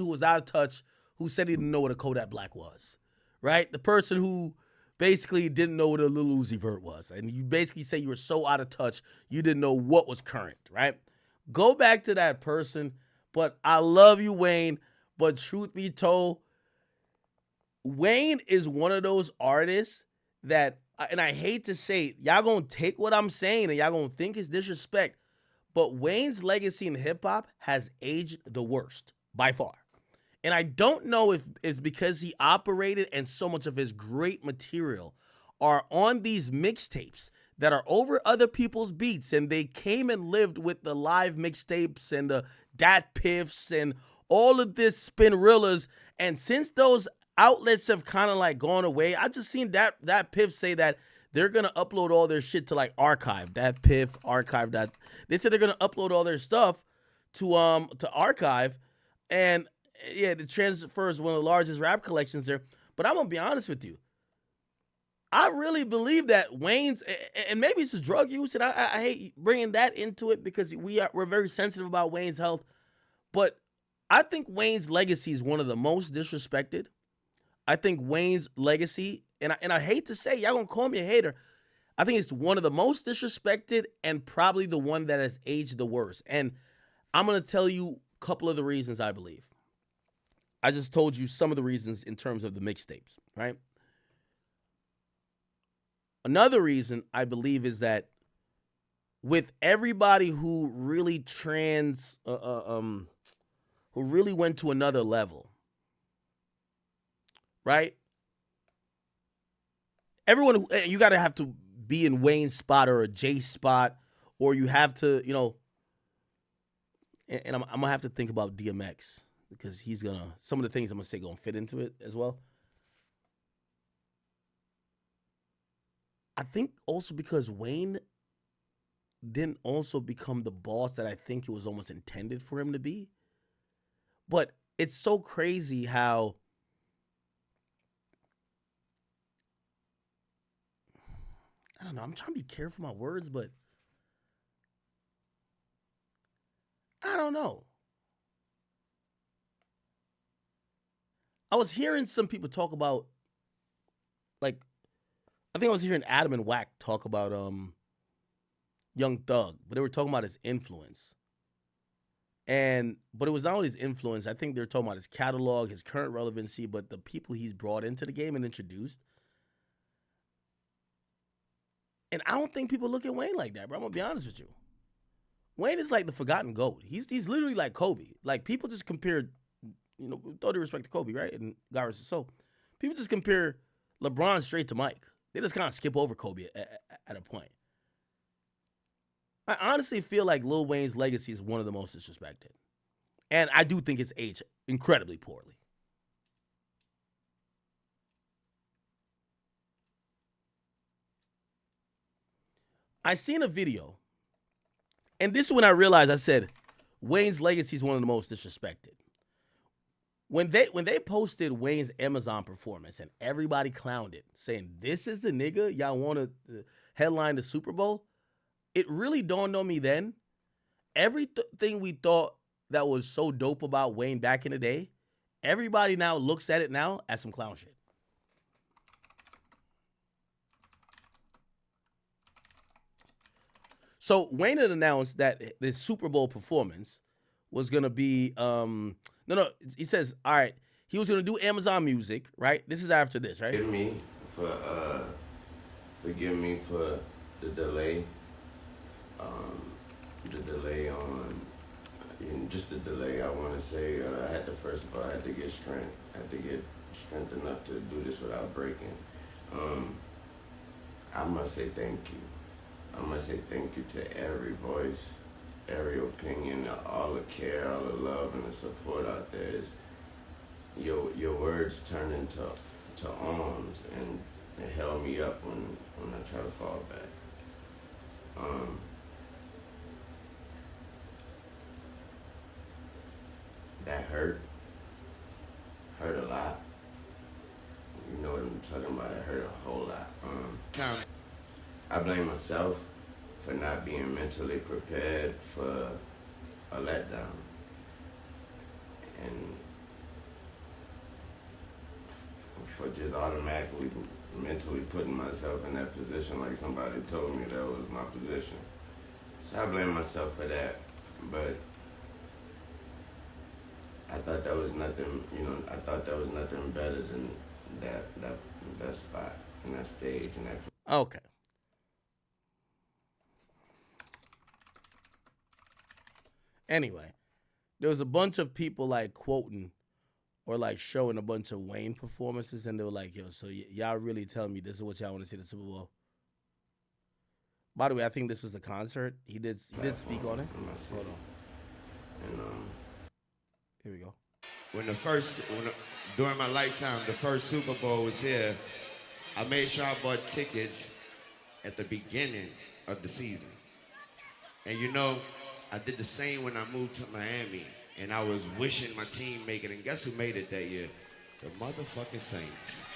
who was out of touch, who said he didn't know what a Kodak Black was, right? The person who basically didn't know what a Lil Uzi Vert was, and you basically say you were so out of touch you didn't know what was current, right? Go back to that person. But I love you, Wayne. But truth be told, Wayne is one of those artists that, and I hate to say it, y'all gonna take what I'm saying and y'all gonna think it's disrespect, but Wayne's legacy in hip hop has aged the worst by far. And I don't know if it's because he operated and so much of his great material are on these mixtapes that are over other people's beats, and they came and lived with the live mixtapes and the Dat Piffs and all of this Spinrillas. And since those outlets have kind of like gone away, I just seen that Piff say that they're gonna upload all their shit to like Archive. That Piff Archive. That they said they're gonna upload all their stuff to Archive, and yeah, the Transfer is one of the largest rap collections there. But I'm gonna be honest with you, I really believe that Wayne's, and maybe it's his drug use, and I hate bringing that into it because we're very sensitive about Wayne's health, but I think Wayne's legacy is one of the most disrespected. I think Wayne's legacy, and I hate to say, y'all gonna call me a hater, I think it's one of the most disrespected and probably the one that has aged the worst. And I'm gonna tell you a couple of the reasons I believe. I just told you some of the reasons in terms of the mixtapes, right? Another reason I believe is that with everybody who really who really went to another level, right? Everyone, you gotta have to be in Wayne's spot or a Jay spot, or you have to, and I'm gonna have to think about DMX because some of the things I'm gonna say gonna fit into it as well. I think also because Wayne didn't also become the boss that I think it was almost intended for him to be. But it's so crazy how I don't know, I'm trying to be careful with my words, but I don't know. I was hearing some people talk about, like, I think I was hearing Adam and Wack talk about Young Thug, but they were talking about his influence. But it was not only his influence, I think they were talking about his catalog, his current relevancy, but the people he's brought into the game and introduced. And I don't think people look at Wayne like that, bro. I'm gonna be honest with you. Wayne is like the forgotten GOAT. He's literally like Kobe. Like, people just compare, with all due respect to Kobe, right? And God rest his soul. People just compare LeBron straight to Mike. They just kind of skip over Kobe at a point. I honestly feel like Lil Wayne's legacy is one of the most disrespected. And I do think it's aged incredibly poorly. I seen a video, and this is when I realized, I said, Wayne's legacy is one of the most disrespected. When they posted Wayne's Amazon performance and everybody clowned it, saying, this is the nigga y'all want to headline the Super Bowl, it really dawned on me then, everything we thought that was so dope about Wayne back in the day, everybody now looks at it now as some clown shit. So Wayne had announced that this Super Bowl performance was gonna be no, he says, all right, he was gonna do Amazon Music, right? This is after this, right? Forgive me for the delay. The delay on, just the delay. I want to say I had to get strength. I had to get strength enough to do this without breaking. I must say thank you. I must say thank you to every voice, every opinion, all the care, all the love, and the support out there. Your words turned into arms, and it held me up when I try to fall back. That hurt a lot. You know what I'm talking about? It hurt a whole lot. I blame myself for not being mentally prepared for a letdown. And for just automatically mentally putting myself in that position like somebody told me that was my position. So I blame myself for that. But I thought that was nothing, I thought that was nothing better than that spot and that stage and that. Okay. Anyway, there was a bunch of people like quoting or like showing a bunch of Wayne performances, and they were like, "Yo, so y'all really telling me this is what y'all want to see the Super Bowl?" By the way, I think this was a concert. He did speak on it. Hold on. And Here we go. During my lifetime, the first Super Bowl was here. I made sure I bought tickets at the beginning of the season. And I did the same when I moved to Miami. And I was wishing my team make it. And guess who made it that year? The motherfucking Saints.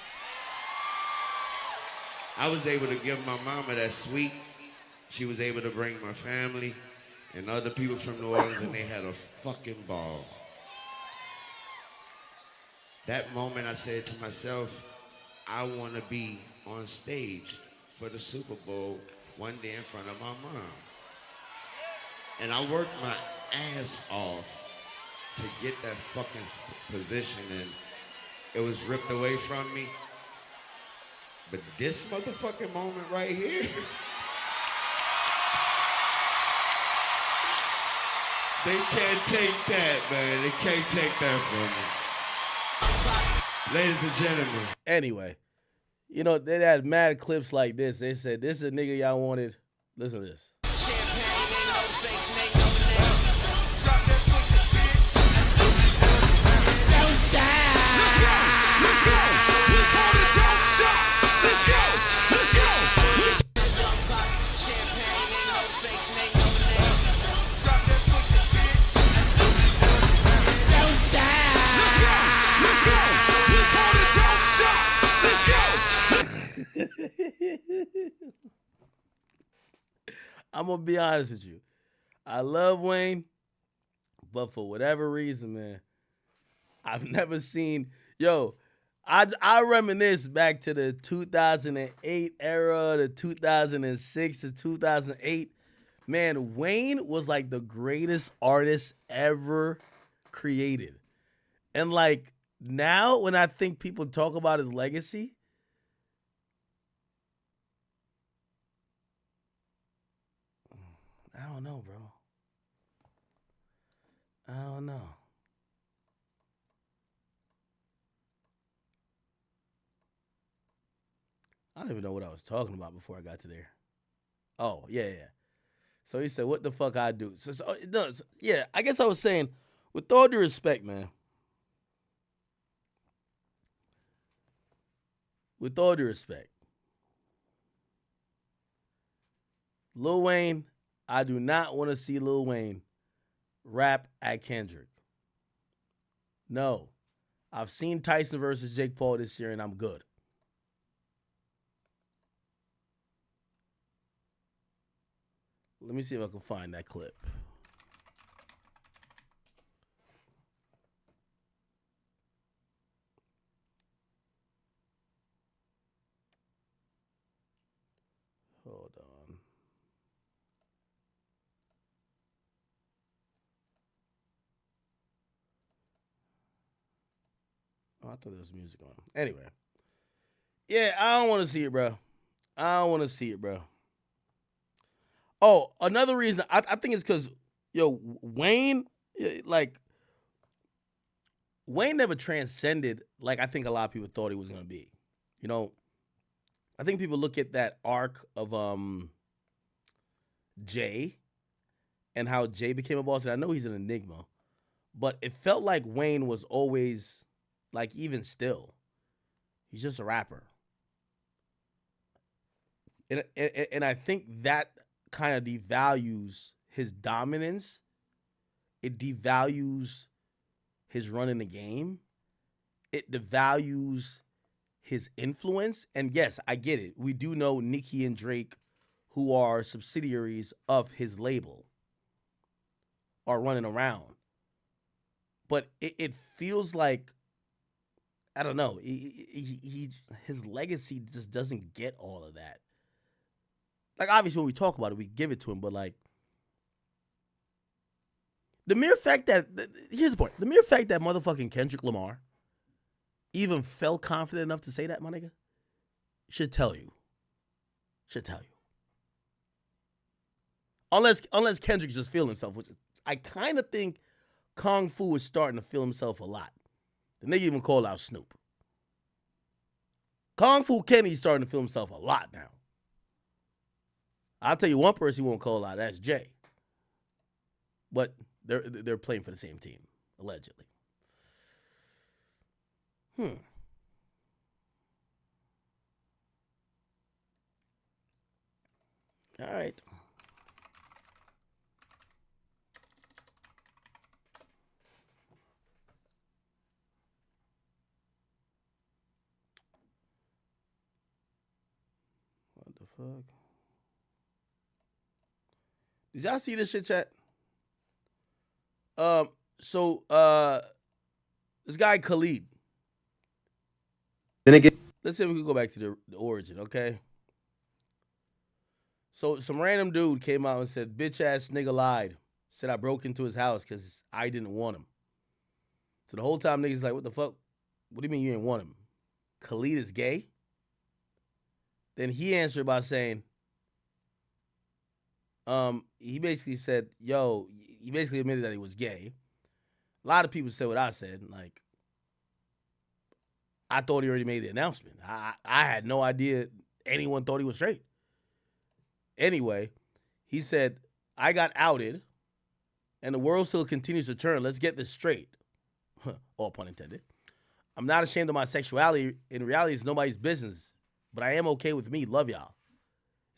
I was able to give my mama that suite. She was able to bring my family and other people from New Orleans, and they had a fucking ball. That moment I said to myself, I want to be on stage for the Super Bowl one day in front of my mom. And I worked my ass off to get that fucking position, and it was ripped away from me. But this motherfucking moment right here, they can't take that, man. They can't take that from me. Ladies and gentlemen. Anyway, they had mad clips like this. They said, "This is a nigga y'all wanted." Listen to this. I'm gonna be honest with you. I love Wayne, but for whatever reason, man, I've never seen. I reminisce back to the 2008 era, the 2006 to 2008. Man, Wayne was like the greatest artist ever created, and like now when I think people talk about his legacy. I don't know, bro. I don't know. I don't even know what I was talking about before I got to there. Oh, yeah. So he said, what the fuck I do? I guess I was saying, with all due respect, man. With all due respect. Lil Wayne, I do not want to see Lil Wayne rap at Kendrick. No. I've seen Tyson versus Jake Paul this year, and I'm good. Let me see if I can find that clip. Hold on. Oh, I thought there was music on. Anyway. Yeah, I don't want to see it, bro. Oh, another reason, I think it's because, Wayne, Wayne never transcended like I think a lot of people thought he was going to be. I think people look at that arc of Jay and how Jay became a boss. And I know he's an enigma, but it felt like Wayne was always, like, even still, he's just a rapper. And I think that kind of devalues his dominance. It devalues his run in the game. It devalues his influence. And yes, I get it. We do know Nicki and Drake, who are subsidiaries of his label, are running around. But it feels like I don't know. His legacy just doesn't get all of that. Like, obviously, when we talk about it, we give it to him, but like, the mere fact that here's the point: the mere fact that motherfucking Kendrick Lamar even felt confident enough to say that, my nigga, should tell you. Should tell you. Unless Kendrick's just feeling himself, which I kind of think Kung Fu is starting to feel himself a lot. The nigga even called out Snoop. Kung Fu Kenny's starting to feel himself a lot now. I'll tell you one person he won't call out, that's Jay. But they're playing for the same team, allegedly. All right. What the fuck? Did y'all see this shit, chat? So this guy Khalid. Then again, Let's see if we can go back to the origin, okay? So some random dude came out and said, bitch ass nigga lied. Said I broke into his house because I didn't want him. So the whole time niggas like, what the fuck? What do you mean you didn't want him? Khalid is gay? Then he answered by saying, he basically said, yo, he basically admitted that he was gay. A lot of people said what I said, like, I thought he already made the announcement. I had no idea anyone thought he was straight. Anyway, he said, I got outed, and the world still continues to turn. Let's get this straight. All pun intended. I'm not ashamed of my sexuality. In reality, it's nobody's business. But I am okay with me. Love y'all.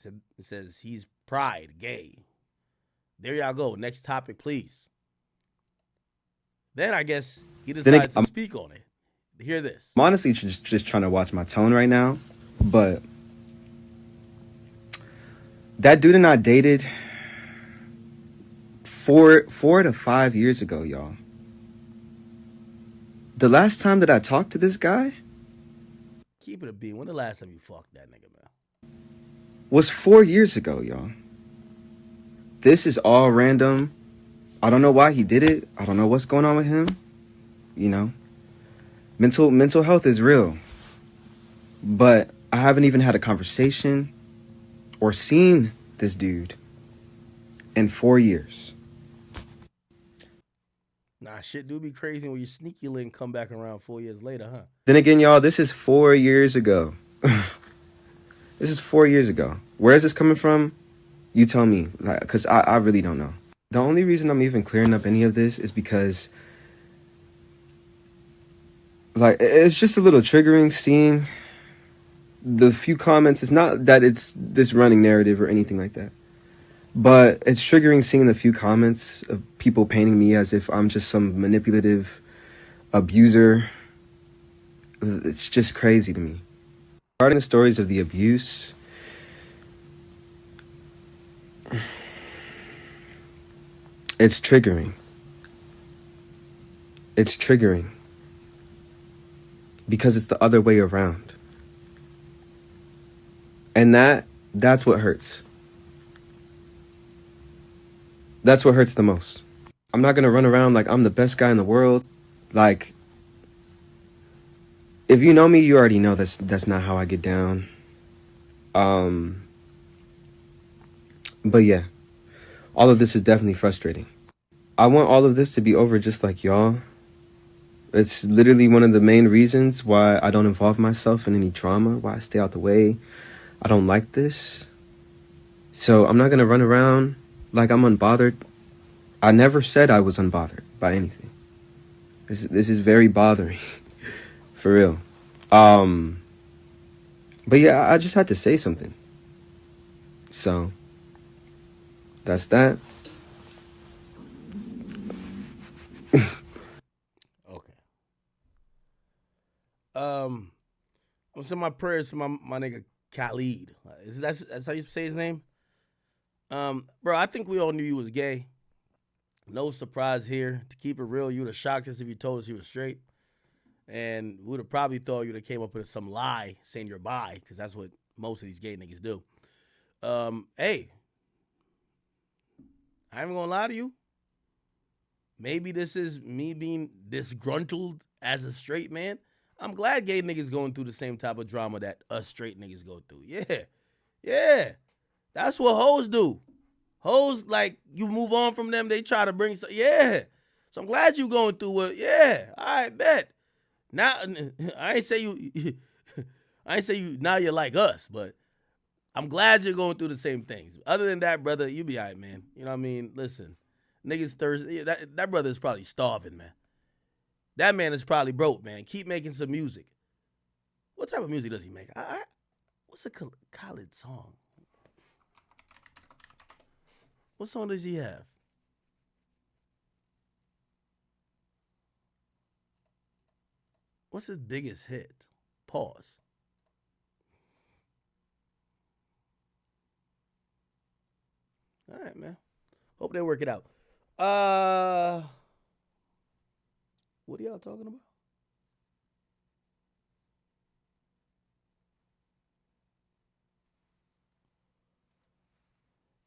It says he's pride, gay. There y'all go. Next topic, please. Then I guess he decides to speak on it. Hear this. I'm honestly just trying to watch my tone right now, but that dude and I dated 4 to 5 years ago, y'all. The last time that I talked to this guy, keep it a beat. When the last time you fucked that nigga, man? Was 4 years ago, y'all. This is all random. I don't know why he did it. I don't know what's going on with him. You know, mental health is real. But I haven't even had a conversation or seen this dude in 4 years. Nah, shit do be crazy when you sneaky link come back around 4 years later, huh? Then again, y'all, this is 4 years ago. This is 4 years ago. Where is this coming from? You tell me, because I really don't know. The only reason I'm even clearing up any of this is because, like, it's just a little triggering seeing the few comments. It's not that it's this running narrative or anything like that, but it's triggering seeing the few comments of people painting me as if I'm just some manipulative abuser. It's just crazy to me. Regarding the stories of the abuse, it's triggering. It's triggering because it's the other way around. And that's what hurts. That's what hurts the most. I'm not going to run around like I'm the best guy in the world. Like, if you know me, you already know that's not how I get down. But yeah, all of this is definitely frustrating. I want all of this to be over just like y'all. It's literally one of the main reasons why I don't involve myself in any drama, why I stay out the way. I don't like this. So I'm not going to run around like I'm unbothered. I never said I was unbothered by anything. This is very bothering. For real. But yeah, I just had to say something. So that's that. Okay. I'm sending my prayers to my nigga Khalid. That's how you say his name? Bro, I think we all knew you was gay. No surprise here. To keep it real, you would have shocked us if you told us you was straight. And we would have probably thought you'd have came up with some lie saying you're bi, because that's what most of these gay niggas do. Hey, I ain't gonna lie to you. Maybe this is me being disgruntled as a straight man. I'm glad gay niggas going through the same type of drama that us straight niggas go through. Yeah. That's what hoes do. Hoes, like, you move on from them, they try to bring some, yeah. So I'm glad you going through it. Yeah, I bet. Now, I ain't say you, now you're like us, but I'm glad you're going through the same things. Other than that, brother, you be all right, man. You know what I mean? Listen, niggas thirsty. That brother is probably starving, man. That man is probably broke, man. Keep making some music. What type of music does he make? What's a Khaled song? What song does he have? What's his biggest hit? Pause. All right, man. Hope they work it out. What are y'all talking about?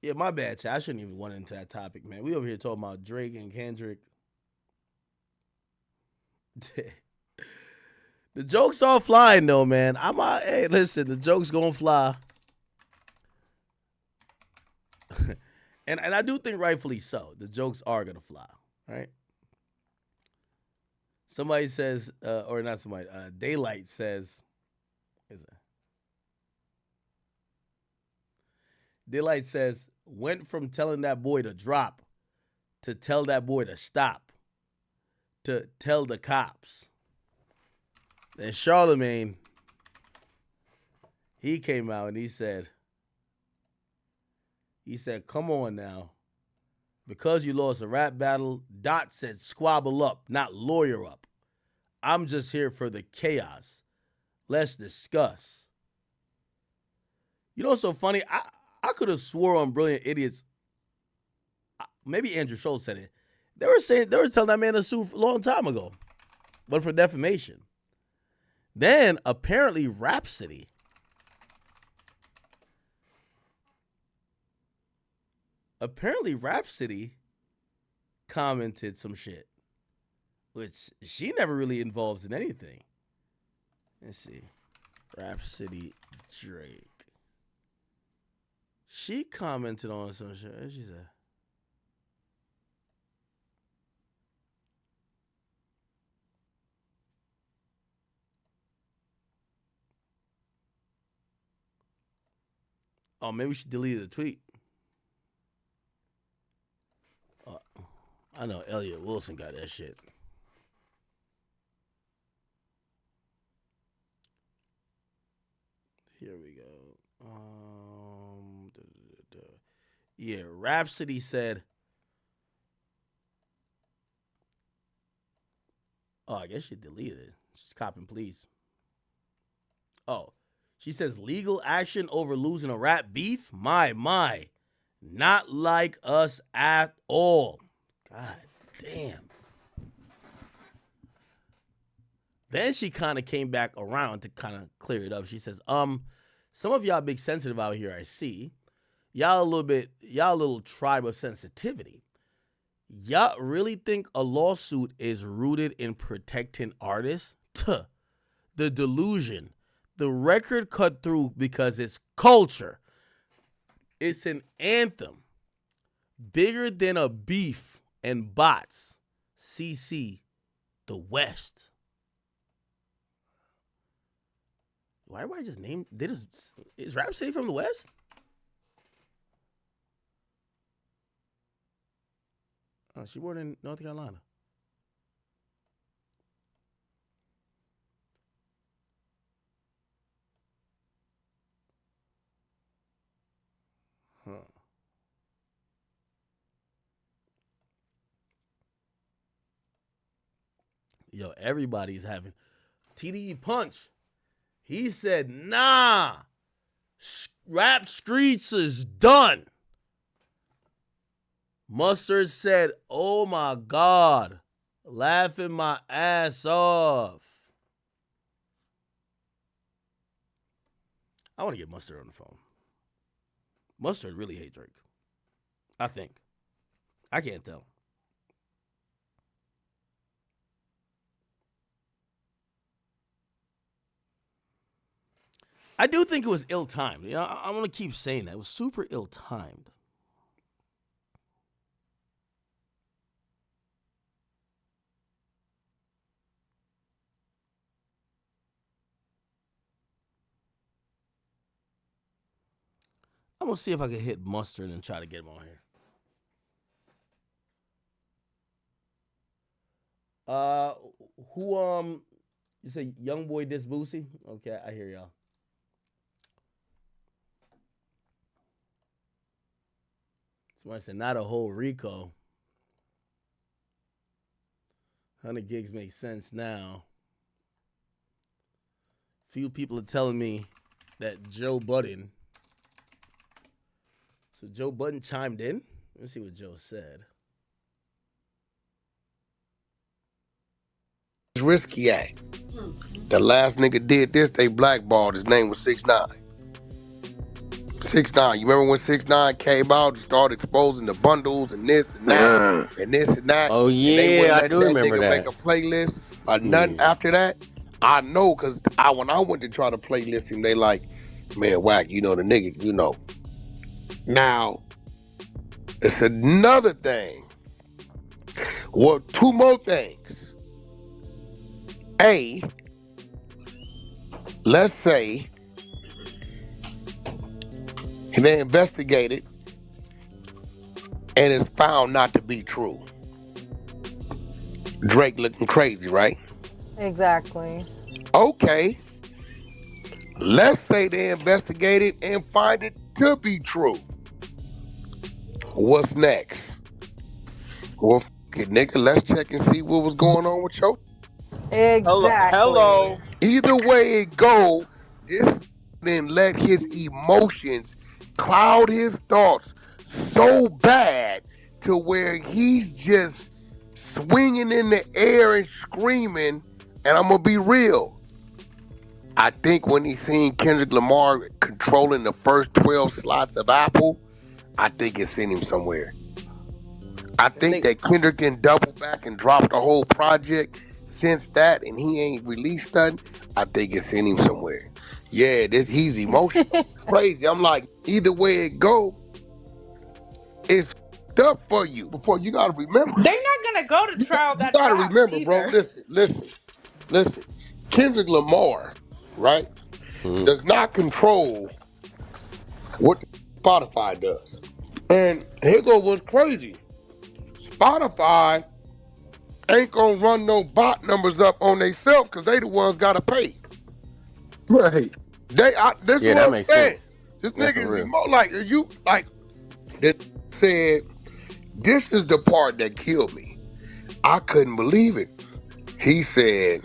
Yeah, my bad, chat. I shouldn't even went into that topic, man. We over here talking about Drake and Kendrick. The jokes all flying though, man. Hey, listen, the jokes gonna fly. and I do think rightfully so. The jokes are gonna fly, right? Somebody says, or not somebody, Daylight says, is it? Daylight says, went from telling that boy to drop to tell that boy to stop to tell the cops. Then Charlemagne, he came out and he said, come on now. Because you lost a rap battle, Dot said squabble up, not lawyer up. I'm just here for the chaos. Let's discuss. You know what's so funny? I could have swore on Brilliant Idiots, maybe Andrew Schultz said it. They were telling that man to sue a long time ago, but for defamation. Then apparently Rhapsody commented some shit, which she never really involves in anything. Let's see. Rhapsody Drake. She commented on some shit. What she said? Oh, maybe she deleted the tweet. I know Elliot Wilson got that shit. Here we go. Yeah, Rhapsody said, oh, I guess she deleted it. She's copping, please. Oh, she says legal action over losing a rap beef? My. Not like us at all. God damn. Then she kind of came back around to kind of clear it up. She says, some of y'all big sensitive out here, I see. Y'all a little tribe of sensitivity. Y'all really think a lawsuit is rooted in protecting artists? Tuh. The delusion. The record cut through because it's culture. It's an anthem. Bigger than a beef and bots. CC, the West. Why do I just name? Is Rhapsody from the West? Oh, she born in North Carolina. Huh. Yo, everybody's having TDE Punch. He said, nah, rap streets is done. Mustard said, oh my God, laughing my ass off. I want to get Mustard on the phone. Mustard really hate Drake. I think. I can't tell. I do think it was ill-timed. You know, I'm going to keep saying that. It was super ill-timed. I'm going to see if I can hit Mustard and try to get him on here. Who, you say Young Boy Dis Boosie? Okay, I hear y'all. Somebody said, not a whole Rico. 100 gigs makes sense now. Few people are telling me that Joe Budden. So Joe Budden chimed in. Let's see what Joe said. It's risky at. The last nigga did this, they blackballed. His name was 6ix9ine. 6ix9ine. You remember when 6ix9ine came out and started exposing the bundles and this and that and this and that? Oh, And they wouldn't yeah, I let do that remember nigga that. make a playlist or nothing after that. I know, because when I went to try to playlist him, they like, man, whack, you know, the nigga, you know. Now, it's another thing. Well, two more things. A, let's say they investigated and it's found not to be true. Drake looking crazy, right? Exactly. Okay. Let's say they investigated and find it to be true. What's next? Well, it, nigga, let's check and see what was going on with your. Exactly. Either way it go, this then let his emotions cloud his thoughts so bad to where he's just swinging in the air and screaming. And I'm gonna be real. I think when he seen Kendrick Lamar controlling the first 12 slots of Apple, I think it sent him somewhere. I think that Kendrick can double back and drop the whole project since that, and he ain't released nothing. I think it sent him somewhere. Yeah, he's emotional. Crazy. I'm like, either way it go, it's up for you. Before you gotta remember. They're not gonna go to trial You that gotta fast remember, either. bro. Listen. Kendrick Lamar, right, does not control what Spotify does. And here go what's crazy. Spotify ain't gonna run no bot numbers up on themselves because they the ones gotta pay. Right. This Yeah, is that what I'm makes saying. sense. This That's nigga for is real. like you like that said. This is the part that killed me. I couldn't believe it. He said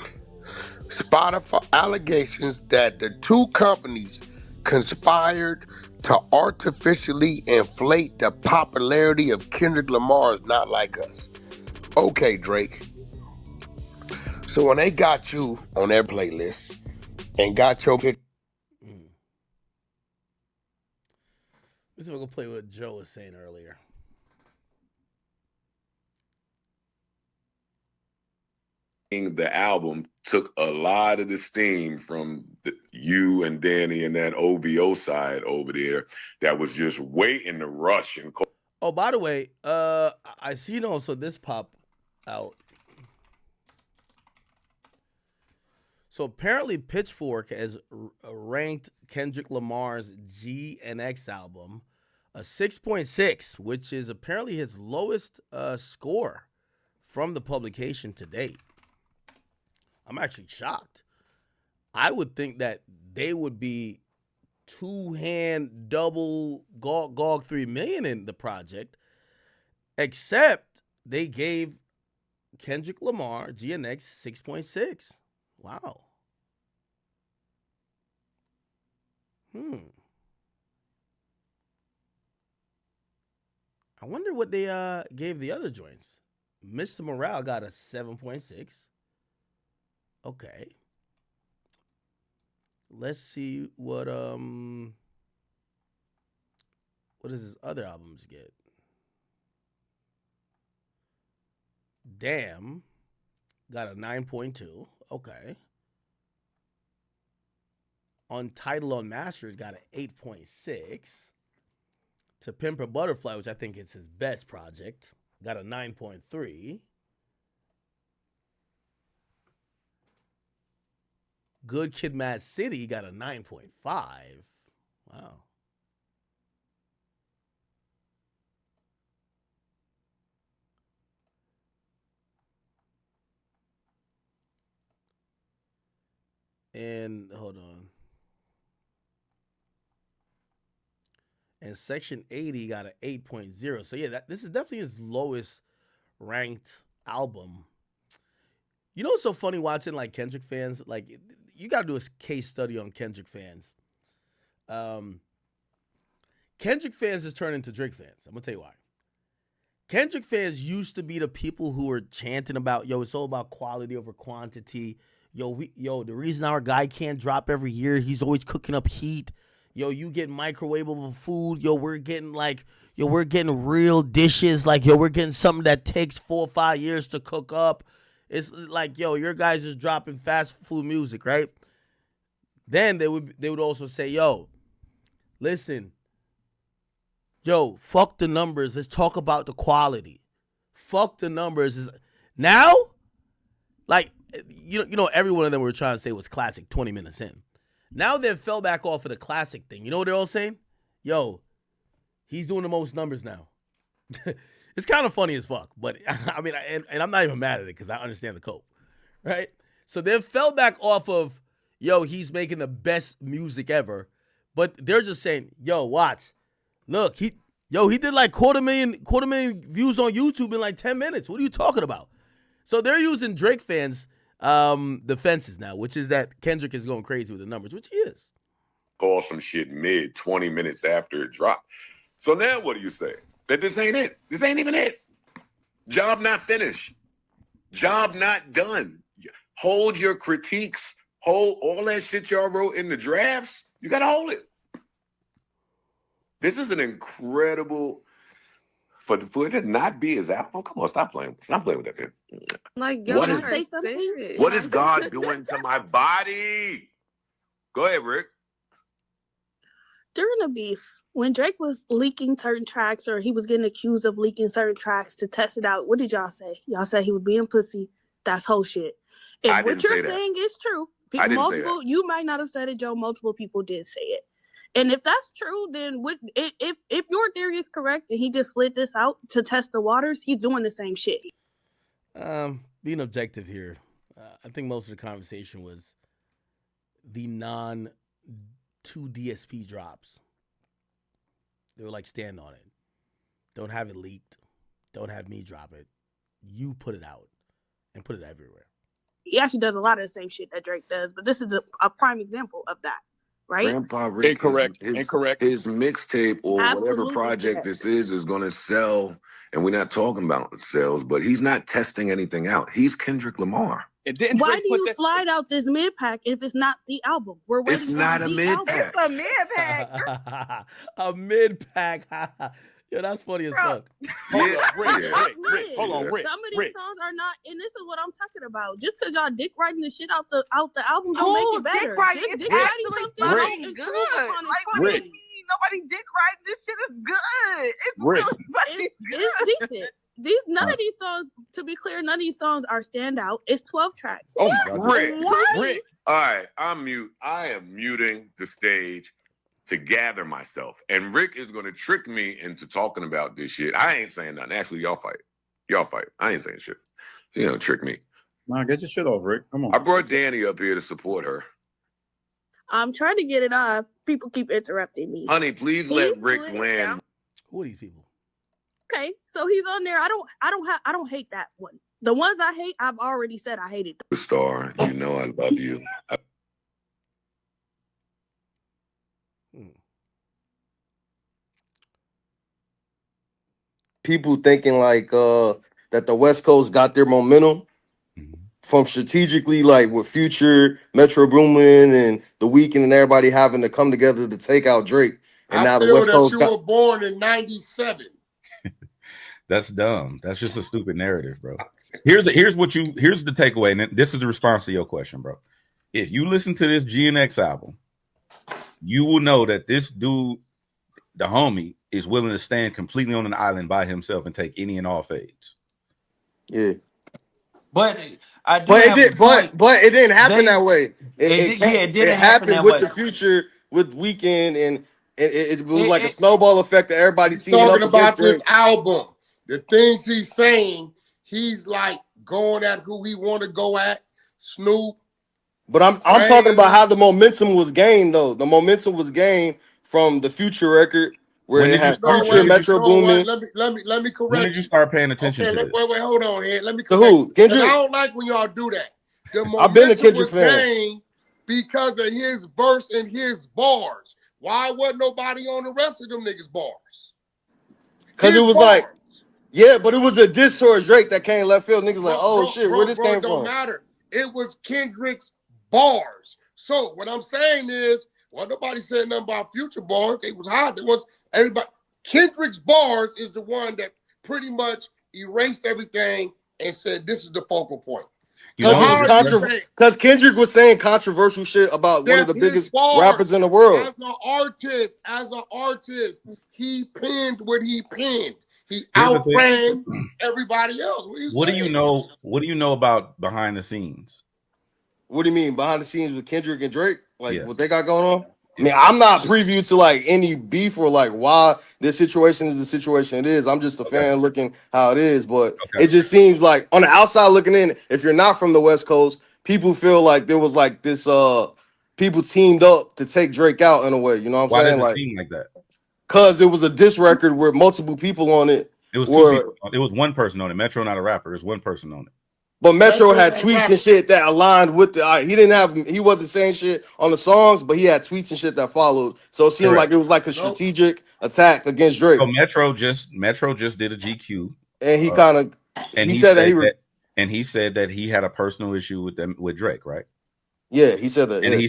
Spotify allegations that the two companies conspired to artificially inflate the popularity of Kendrick Lamar is not like us. Okay, Drake. So when they got you on their playlist and got your picture. Let's see if I can play what Joe was saying earlier. The album took a lot of the steam from you and Danny and that OVO side over there that was just waiting to rush and. Oh, by the way, I seen also this pop out. So apparently Pitchfork has ranked Kendrick Lamar's G and X album a 6.6, which is apparently his lowest score from the publication to date. I'm actually shocked. I would think that they would be two-hand double gog 3 million in the project, except they gave Kendrick Lamar GNX 6.6. Wow. I wonder what they gave the other joints. Mr. Morale got a 7.6. Okay. Let's see what does his other albums get? Damn got a 9.2. Okay. Untitled Unmastered got an 8.6. To Pimp a Butterfly, which I think is his best project, got a 9.3. Good Kid, Mad City got a 9.5. Wow. And hold on. And Section 80 got an 8.0. So yeah, this is definitely his lowest ranked album. You know what's so funny watching like Kendrick fans? Like, you got to do a case study on Kendrick fans. Kendrick fans has turned into Drake fans. I'm gonna tell you why. Kendrick fans used to be the people who were chanting about, yo, it's all about quality over quantity. The reason our guy can't drop every year, he's always cooking up heat. Yo, you get microwavable food. Yo, we're getting real dishes. Like, yo, we're getting something that takes 4 or 5 years to cook up. It's like, yo, your guys is dropping fast food music, right? Then they would also say, yo, listen, yo, fuck the numbers. Let's talk about the quality. Fuck the numbers. Now, like, you know, every one of them were trying to say was classic 20 minutes in. Now they've fell back off of the classic thing. You know what they're all saying? Yo, he's doing the most numbers now. It's kind of funny as fuck, but I mean, and I'm not even mad at it because I understand the cope, right? So they've fell back off of, yo, he's making the best music ever, but they're just saying, yo, watch, look, he did like quarter million views on YouTube in like 10 minutes. What are you talking about? So they're using Drake fans' defenses now, which is that Kendrick is going crazy with the numbers, which he is. Call some shit mid 20 minutes after it dropped. So now what do you say? That this ain't it. This ain't even it. Job not finished. Job not done. Hold your critiques. Hold all that shit y'all wrote in the drafts. You got to hold it. This is an incredible... For it to not be his album, come on, stop playing with that kid. Like, yo, what is God doing to my body? Go ahead, Rick. During the beef, when Drake was leaking certain tracks or he was getting accused of leaking certain tracks to test it out, what did y'all say? Y'all said he was being pussy. That's whole shit. If what you're saying is true, you might not have said it, Joe. Multiple people did say it. And if that's true, then if your theory is correct and he just slid this out to test the waters, he's doing the same shit. Being objective here, I think most of the conversation was the non-2 DSP drops. They were like, stand on it. Don't have it leaked. Don't have me drop it. You put it out and put it everywhere. He actually does a lot of the same shit that Drake does, but this is a prime example of that. Right? Grandpa Rick, Incorrect. His mixtape or Absolutely whatever project this is going to sell, and we're not talking about sales, but he's not testing anything out. He's Kendrick Lamar. Why do you slide out this mid pack if it's not the album? We're waiting. It's not a mid pack. It's a mid pack. A mid pack. Yo, that's funny as fuck. Rick, hold on, Rick. Some of these songs are not, and this is what I'm talking about. Just because y'all dick writing the shit out the album don't make it better. Dick writing is actually fucking good. Like, nobody dick writing this shit is good. It's really fucking good. It's decent. None of these songs, to be clear, none of these songs are standout. It's 12 tracks. Oh my God. Rick. All right, I am muting the stage to gather myself. And Rick is going to trick me into talking about this shit. I ain't saying nothing. Actually, y'all fight. I ain't saying shit. Trick me. Nah, get your shit off, Rick. Come on. I brought Danny up here to support her. I'm trying to get it off. People keep interrupting me. Honey, please let Rick land. Who are these people? Okay, so he's on there. I don't hate that one. The ones I hate, I've already said I hated them. Star, you know I love you. People thinking like that the West Coast got their momentum from strategically, like with Future, Metro Boomin, and The Weeknd and everybody having to come together to take out Drake. And now the feel West that Coast you got. were born in '97. That's dumb. That's just a stupid narrative, bro. Here's the takeaway, and this is the response to your question, bro. If you listen to this GNX album, you will know that this dude, the homie, is willing to stand completely on an island by himself and take any and all fades. Yeah. But I do But have a point. but it didn't happen that way. It didn't It happen happened that with way. the Future, with Weekend, and it was like a snowball effect of everybody teaming Talking up about against this album, the things he's saying, he's like going at who he want to go at. Snoop. But I'm talking about how the momentum was gained, though. The momentum was gained from the Future record, where it had Future, Metro Boomin. Let me correct. When did you start paying attention to this? Wait, hold on here. Let me To correct. who? Kendrick? I don't like when y'all do that. The I've been a momentum Kendrick was fan. gained because of his verse and his bars. Why wasn't nobody on the rest of them niggas' bars? Because it was like, yeah, but it was a diss towards Drake that came left field. Niggas like, oh shit, where this came don't from? matter. It was Kendrick's bars. So what I'm saying is, well, nobody said nothing about Future bars. It was hot. It was everybody. Kendrick's bars is the one that pretty much erased everything and said this is the focal point. Because Kendrick was saying controversial shit about one of the biggest rappers in the world. As an artist, he penned what he penned. He outran everybody else. What do you know? What do you know about behind the scenes? What do you mean behind the scenes with Kendrick and Drake? Like what they got going on? I mean, I'm not privy to like any beef or like why this situation is the situation it is. I'm just a fan looking how it is, but it just seems like on the outside looking in, if you're not from the West Coast, people feel like there was like this people teamed up to take Drake out in a way. You know what I'm saying? Why does it seem like that? Because it was a diss record with multiple people on it. It was two people. It was one person on it. Metro, not a rapper. It was one person on it. But Metro had tweets and shit that aligned with the. He wasn't saying shit on the songs, but he had tweets and shit that followed. So it seemed like it was like a strategic attack against Drake. So Metro just did a GQ, and he kind of he said that he had a personal issue with Drake, right? Yeah, he said that, and he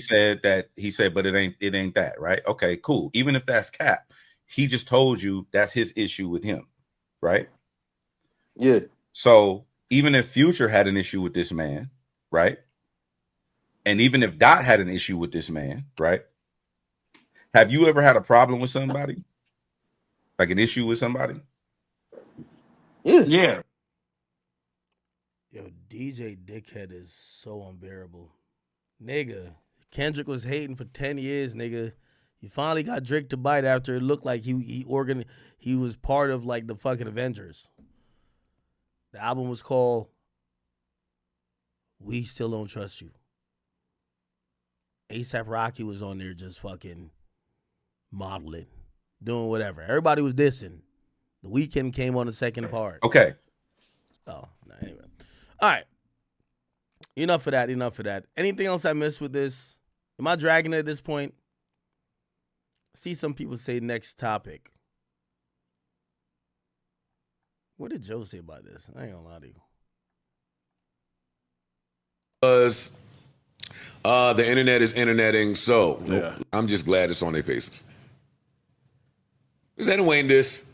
said, but it ain't that, right? Okay, cool. Even if that's cap, he just told you that's his issue with him, right? Yeah. So even if Future had an issue with this man, right? And even if Dot had an issue with this man, right? Have you ever had a problem with somebody? Like an issue with somebody? Yeah. Yo, DJ Dickhead is so unbearable. Nigga, Kendrick was hating for 10 years, nigga. He finally got Drake to bite after it looked like he was part of like the fucking Avengers. The album was called We Still Don't Trust You. A$AP Rocky was on there just fucking modeling, doing whatever. Everybody was dissing. The Weeknd came on the second part. Okay. Oh, no, anyway. All right. Enough of that. Anything else I missed with this? Am I dragging it at this point? I see some people say next topic. What did Joe say about this? I ain't gonna lie to you. Because the internet is interneting, so I'm just glad it's on their faces. Is that a Wayne diss?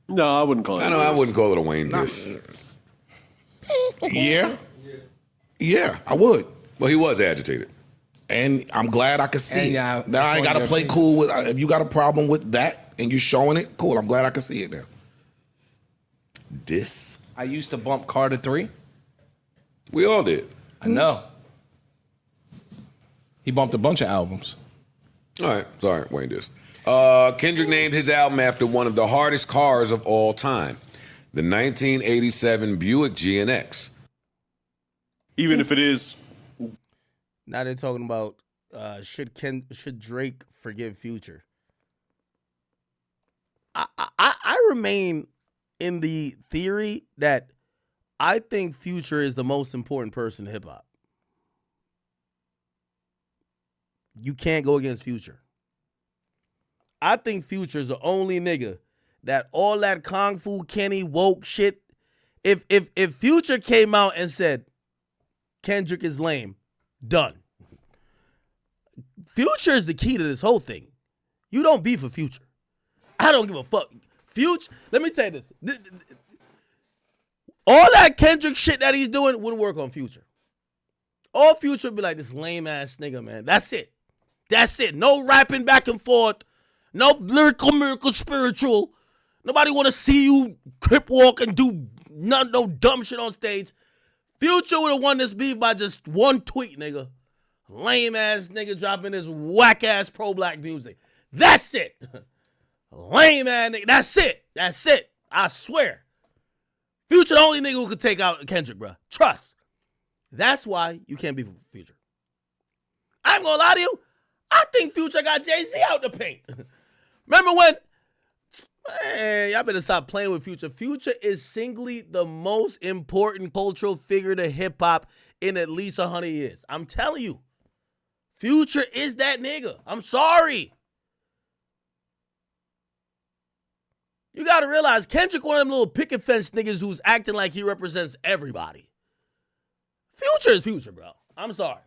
No, I wouldn't call it. I wouldn't call it a Wayne diss. Yeah, I would. Well, he was agitated. And I'm glad I could see it. Now I ain't got to play cool with if you got a problem with that and you showing it, cool. I'm glad I can see it now. Diss? I used to bump Carter 3. We all did. I know. He bumped a bunch of albums. All right, sorry, Wayne diss. Kendrick named his album after one of the hardest cars of all time, the 1987 Buick GNX. Even if it is. Now they're talking about should Drake forgive Future? I remain in the theory that I think Future is the most important person in hip hop. You can't go against Future. I think Future's the only nigga that all that Kung Fu Kenny woke shit. If Future came out and said, Kendrick is lame. Done. Future is the key to this whole thing. You don't beef with Future. I don't give a fuck. Future, let me tell you this. All that Kendrick shit that he's doing wouldn't work on Future. All Future would be like this lame ass nigga, man. That's it. That's it. No rapping back and forth. No lyrical, miracle, spiritual. Nobody want to see you crip walk and do no dumb shit on stage. Future would have won this beef by just one tweet, nigga. Lame ass nigga dropping this whack ass pro black music. That's it. Lame ass nigga. That's it. That's it. I swear. Future the only nigga who could take out Kendrick, bro. Trust. That's why you can't beef with Future. I ain't gonna lie to you. I think Future got Jay-Z out the paint. Remember when? Man, y'all better stop playing with Future. Future is singly the most important cultural figure to hip-hop in at least 100 years. I'm telling you. Future is that nigga. I'm sorry. You got to realize Kendrick one of them little picket fence niggas who's acting like he represents everybody. Future is Future, bro. I'm sorry.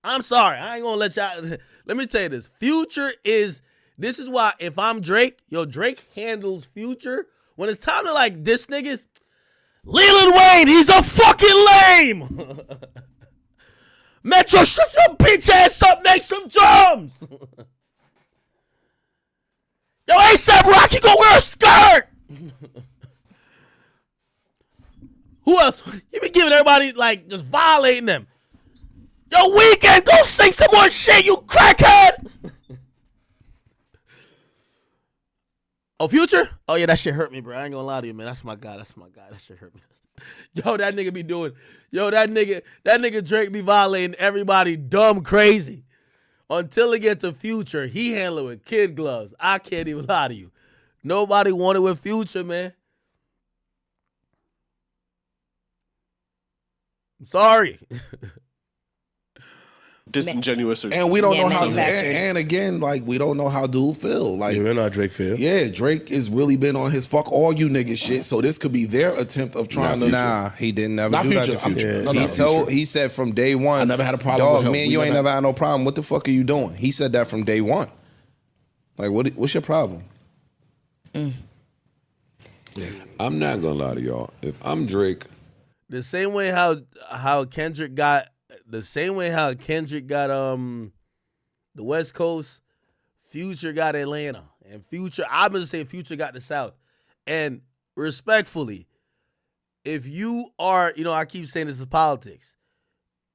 I'm sorry. I ain't going to let y'all. Let me tell you this. Future is, this is why if I'm Drake, Drake handles Future. When it's time to like diss niggas, Leland Wayne, he's a fucking lame. Metro, shut your bitch ass up, make some drums. Yo, A$AP Rocky, go wear a skirt. Who else? You be giving everybody, like, just violating them. Yo, Weekend, go sing some more shit, you crackhead. Oh, Future? Oh, yeah, that shit hurt me, bro. I ain't gonna lie to you, man. That's my guy. That's my guy. That shit hurt me. Yo, that nigga be doing. Yo, that nigga Drake be violating everybody dumb crazy. Until it get to Future, he handle it with kid gloves. I can't even lie to you. Nobody wanted with Future, man. I'm sorry. Disingenuous. And we don't know how, and again, like, we don't know how dude feel. Like, we don't know how Drake feel. Yeah, Drake has really been on his fuck all you niggas shit. So this could be their attempt of trying to. Nah, he didn't never not do Future, that to Future. Future. He said from day one. I never had a problem Dog, with him. man, you ain't never had no problem. What the fuck are you doing? He said that from day one. Like, what's your problem? I'm not gonna lie to y'all. If I'm Drake, the same way how Kendrick got the West Coast, Future got Atlanta, and Future, I'm gonna say Future got the South. And respectfully, if you are, I keep saying this is politics,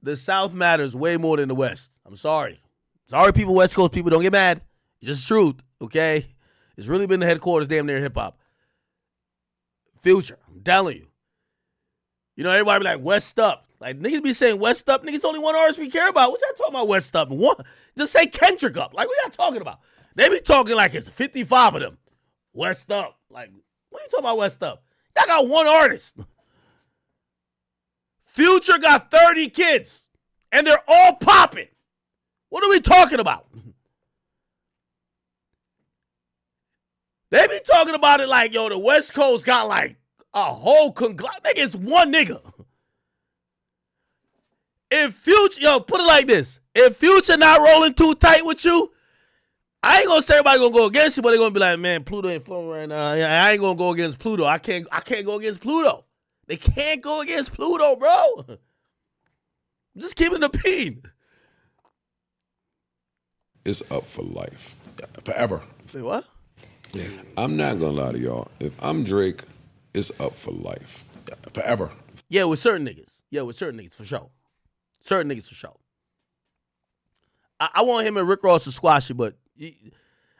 the South matters way more than the West. I'm sorry. Sorry, people, West Coast people, don't get mad. It's just truth, okay? It's really been the headquarters damn near hip-hop. Future, I'm telling you. Everybody be like, West up. Like, niggas be saying West up. Niggas only one artist we care about. What y'all talking about West up? One, just say Kendrick up. Like, what y'all talking about? They be talking like it's 55 of them. West up. Like, what are you talking about West up? Y'all got one artist. Future got 30 kids. And they're all popping. What are we talking about? They be talking about it like, the West Coast got like a whole conglomerate. Nigga, it's one nigga. If Future, put it like this. If Future not rolling too tight with you, I ain't gonna say everybody gonna go against you, but they're gonna be like, man, Pluto ain't flowing right now. I ain't gonna go against Pluto. I can't go against Pluto. They can't go against Pluto, bro. I'm just keeping the peen. it's up for life. Forever. Say what? Yeah. I'm not gonna lie to y'all. If I'm Drake, it's up for life. Forever. Yeah, with certain niggas. For sure. Certain niggas for sure. I want him and Rick Ross to squash it, but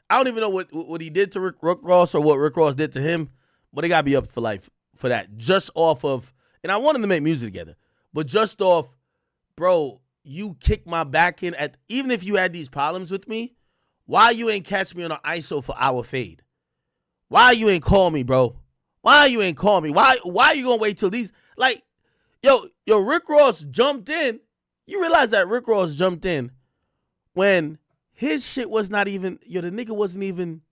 I don't even know what he did to Rick Ross or what Rick Ross did to him, but they gotta be up for life for that. Just off of, and I want them to make music together, but just off, bro, you kicked my back in at, even if you had these problems with me, why you ain't catch me on an ISO for our fade? Why you ain't call me, bro? Why you ain't call me? Why you gonna wait till these, like, yo, Rick Ross jumped in. You realize that Rick Ross jumped in when his shit was not even, the nigga wasn't even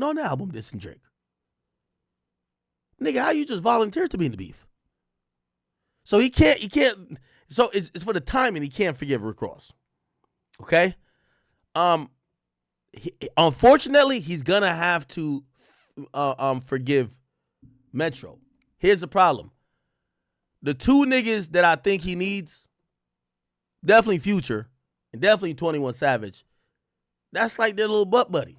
on the album dissing Drake. Nigga, how you just volunteered to be in the beef? So he can't. So it's for the timing. He can't forgive Rick Ross. Okay. Unfortunately, he's gonna have to forgive Metro. Here's the problem. The two niggas that I think he needs, definitely Future and definitely 21 Savage. That's like their little butt buddy.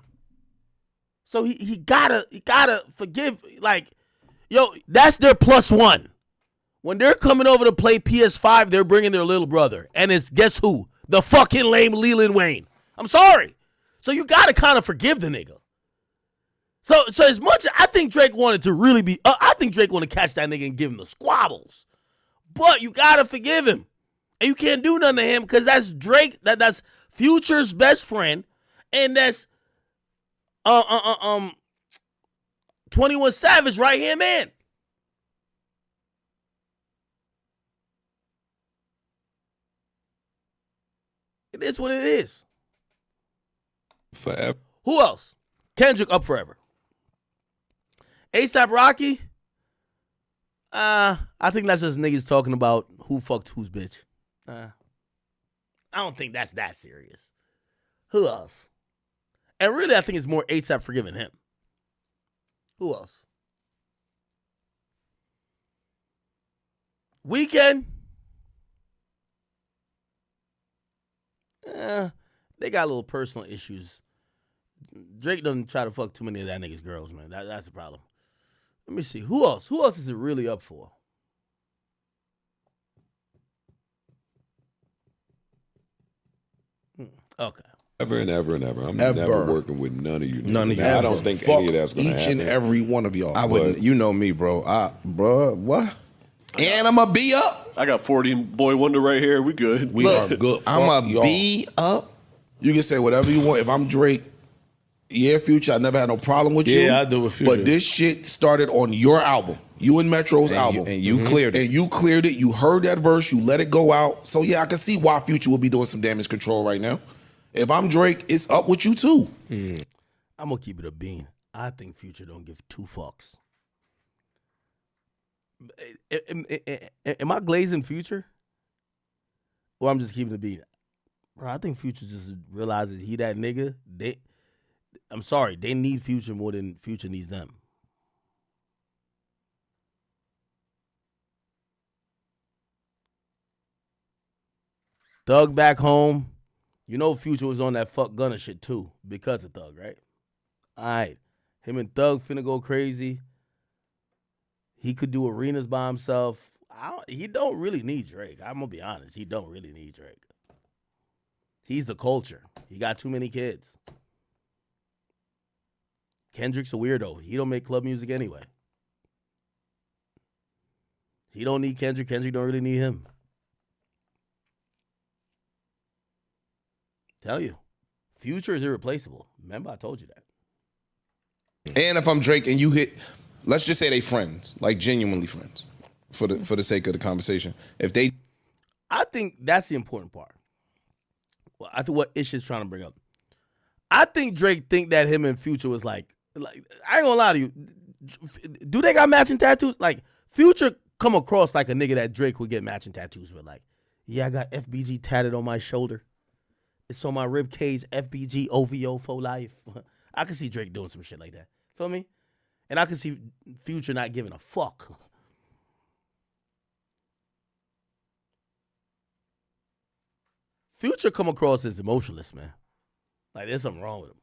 So he gotta forgive. Like, yo, that's their +1. When they're coming over to play PS5, they're bringing their little brother. And it's, guess who? The fucking lame Leland Wayne. I'm sorry. So you got to kind of forgive the nigga. So as much as I think Drake wanted to really be, I think Drake wanted to catch that nigga and give him the squabbles. But you got to forgive him. And you can't do nothing to him because that's Drake, that's Future's best friend. And that's 21 Savage right hand man. It is what it is. Forever. Who else? Kendrick up forever. A$AP Rocky. I think that's just niggas talking about who fucked whose bitch. I don't think that's that serious. Who else? And really, I think it's more A$AP forgiving him. Who else? Weeknd. They got little personal issues. Drake doesn't try to fuck too many of that nigga's girls, man. That's the problem. Let me see. Who else? Who else is it really up for? Okay. Ever and ever and ever. I'm Ever. never working with none of you. None of you. I don't think Fuck any of that's going to each happen. and every one of y'all. I wouldn't. You know me, bro. Bro, what? And I'm a B up. I got 40 and Boy Wonder right here. We good. We are good. I'm Fuck a y'all. B up. You can say whatever you want. If I'm Drake, yeah, Future, I never had no problem with you. Yeah, I do with Future. But this shit started on your album. You and Metro's album. And you cleared it. And you cleared it. You heard that verse. You let it go out. So, yeah, I can see why Future would be doing some damage control right now. If I'm Drake, it's up with you, too. I'm going to keep it a bean. I think Future don't give two fucks. Am I glazing Future? Or I'm just keeping it a bean? Bro, I think Future just realizes he that nigga. I'm sorry, they need Future more than Future needs them. Thug back home. You know Future was on that fuck Gunna shit too because of Thug, right? All right. Him and Thug finna go crazy. He could do arenas by himself. He don't really need Drake. I'm going to be honest. He don't really need Drake. He's the culture. He got too many kids. Kendrick's a weirdo. He don't make club music anyway. He don't need Kendrick. Kendrick don't really need him. Tell you. Future is irreplaceable. Remember, I told you that. And if I'm Drake and you hit, let's just say they friends, like genuinely friends, for the sake of the conversation. If they, I think that's the important part. Well, I think what Ish is trying to bring up. I think Drake think that him and Future was like I ain't gonna lie to you. Do they got matching tattoos? Like Future come across like a nigga that Drake would get matching tattoos with. Like, yeah, I got FBG tatted on my shoulder. It's on my rib cage. FBG OVO for life. I can see Drake doing some shit like that. Feel me? And I can see Future not giving a fuck. Future come across as emotionless, man. Like, there's something wrong with him.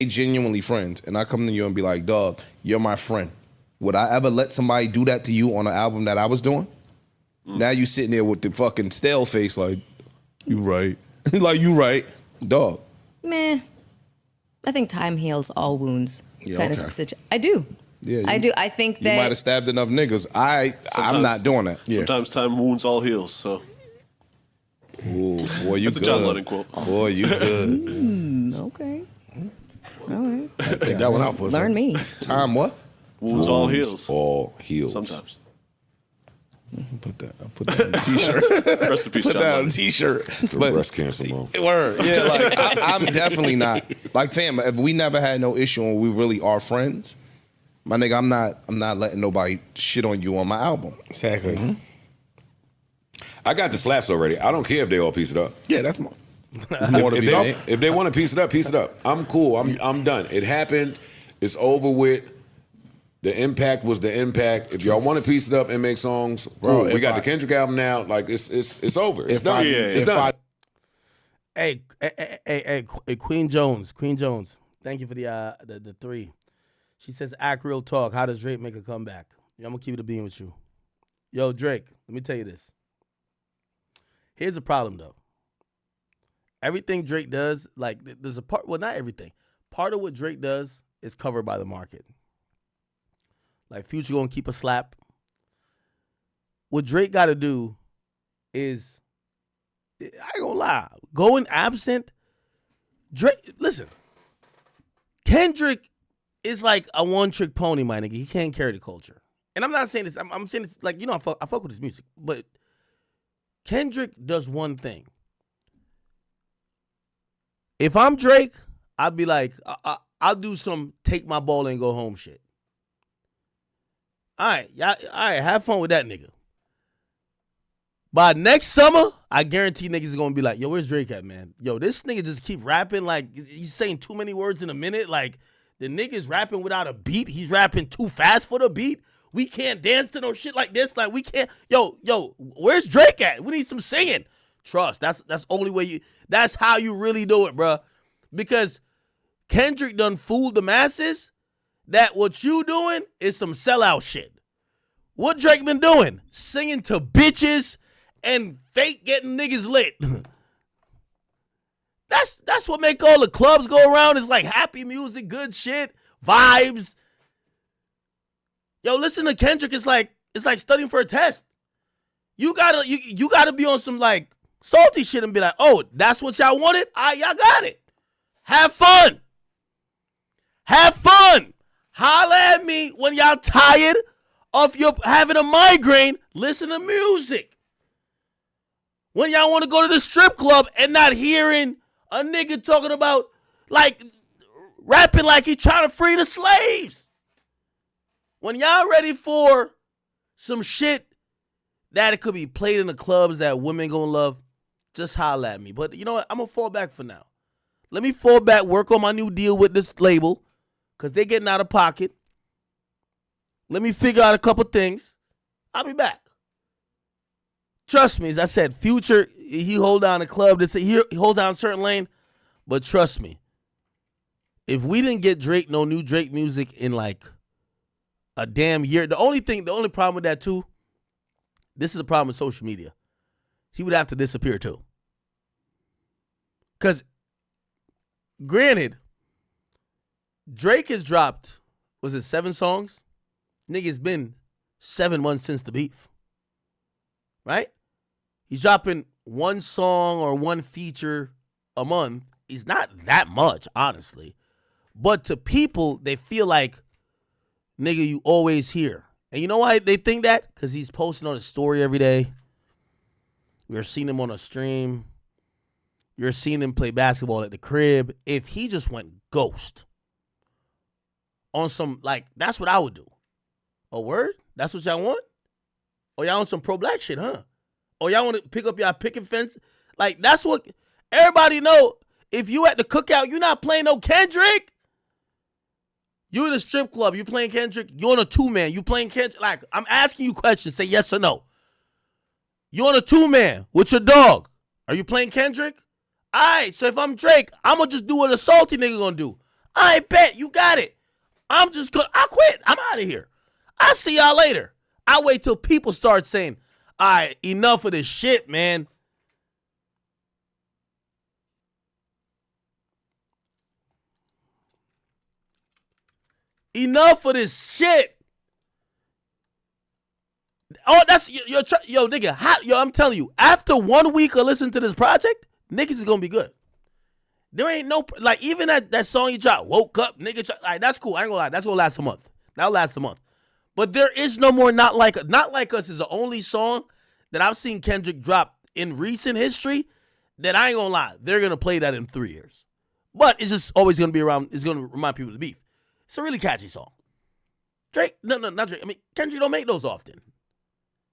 genuinely friends, and I come to you and be like, dog, you're my friend. Would I ever let somebody do that to you on an album that I was doing? Now you sitting there with the fucking stale face like, you right. Like, you right. Dog. Meh. I think time heals all wounds. Yeah, kind okay. of I do. Yeah, I do. I think you might that have stabbed enough niggas. I'm not doing that. Yeah. Sometimes time wounds all heals, so. Ooh, boy, you That's good. a John Lennon quote. Boy, you good. Okay. All right. Take that one out for a Learn second. me. Time what? Wounds all heals. All heals. Sometimes. Put that on a t-shirt. Rest in peace, Put John that on a Lennon. t-shirt. For breast cancer month. Word. Yeah, like I'm definitely not. Like, fam, if we never had no issue and we really are friends, my nigga, I'm not letting nobody shit on you on my album. Exactly. I got the slaps already. I don't care if they all piece it up. Yeah, that's more. There's more to be made. If they want to piece it up. I'm cool. I'm done. It happened. It's over with. The impact was the impact. If y'all want to piece it up and make songs, bro, we got the Kendrick album now. Like it's over. It's done. It's done. Hey, Queen Jones. Thank you for the 3. She says, "Act real talk. How does Drake make a comeback?" Yeah, I'm gonna keep it a being with you. Yo, Drake. Let me tell you this. Here's the problem though. Everything Drake does, like there's a part. Well, not everything. Part of what Drake does is covered by the market. Like Future gonna keep a slap. What Drake got to do is, I ain't gonna lie, going absent. Drake, listen, Kendrick is like a one-trick pony, my nigga. He can't carry the culture. And I'm not saying this. I'm saying this like, I fuck with his music, but Kendrick does one thing. If I'm Drake, I'd be like, I'll do some take my ball and go home shit. All right, have fun with that nigga. By next summer, I guarantee niggas is gonna be like, yo, where's Drake at, man? Yo, this nigga just keep rapping like he's saying too many words in a minute. Like the nigga's rapping without a beat. He's rapping too fast for the beat. We can't dance to no shit like this. Like we can't. Yo, where's Drake at? We need some singing. Trust. That's only way that's how you really do it, bruh. Because Kendrick done fooled the masses that what you doing is some sellout shit. What Drake been doing? Singing to bitches and fake getting niggas lit. That's what make all the clubs go around. It's like happy music, good shit, vibes. Yo, listen to Kendrick. It's like studying for a test. You gotta be on some like salty shit and be like, oh, that's what y'all wanted? All right, y'all got it. Have fun. Holla at me when y'all tired of your having a migraine. Listen to music. When y'all want to go to the strip club and not hearing a nigga talking about, like, rapping like he trying to free the slaves. When y'all ready for some shit that it could be played in the clubs that women gonna love, just holla at me. But you know what? I'm gonna fall back for now. Let me fall back, work on my new deal with this label, because they getting out of pocket. Let me figure out a couple things. I'll be back. Trust me, as I said, Future, he hold down the club. He holds down a certain lane. But trust me, if we didn't get Drake, no new Drake music in like a damn year, the only problem with that too, this is a problem with social media. He would have to disappear too. Because, granted, Drake has dropped, was it 7 songs? Nigga, it's been 7 months since the beef. Right? He's dropping 1 song or 1 feature a month. It's not that much, honestly. But to people, they feel like, nigga, you always here. And you know why they think that? Because he's posting on his story every day. We're seeing him on a stream. You're seeing him play basketball at the crib. If he just went ghost on some, like, that's what I would do. A word? That's what y'all want? Or y'all on some pro-black shit, huh? Or y'all want to pick up y'all picket fence? Like, that's what everybody know. If you at the cookout, you not playing no Kendrick. You in a strip club, you playing Kendrick. You on a 2-man, you playing Kendrick. Like, I'm asking you questions. Say yes or no. You on a 2-man with your dog. Are you playing Kendrick? All right, so if I'm Drake, I'm going to just do what a salty nigga going to do. I bet you got it. I quit. I'm out of here. I'll see y'all later. I'll wait till people start saying, all right, enough of this shit, man. Enough of this shit. Oh, that's yo, nigga. I'm telling you, after 1 week of listening to this project, niggas is gonna be good. There ain't no, like, even that song you dropped, woke up, nigga. Like, that's cool. I ain't gonna lie. That's gonna last a month. That'll last a month. But there is no more Not Like Us is the only song that I've seen Kendrick drop in recent history that I ain't gonna lie. They're gonna play that in 3 years. But it's just always gonna be around. It's gonna remind people of the beef. It's a really catchy song. Drake, no, not Drake. I mean, Kendrick don't make those often.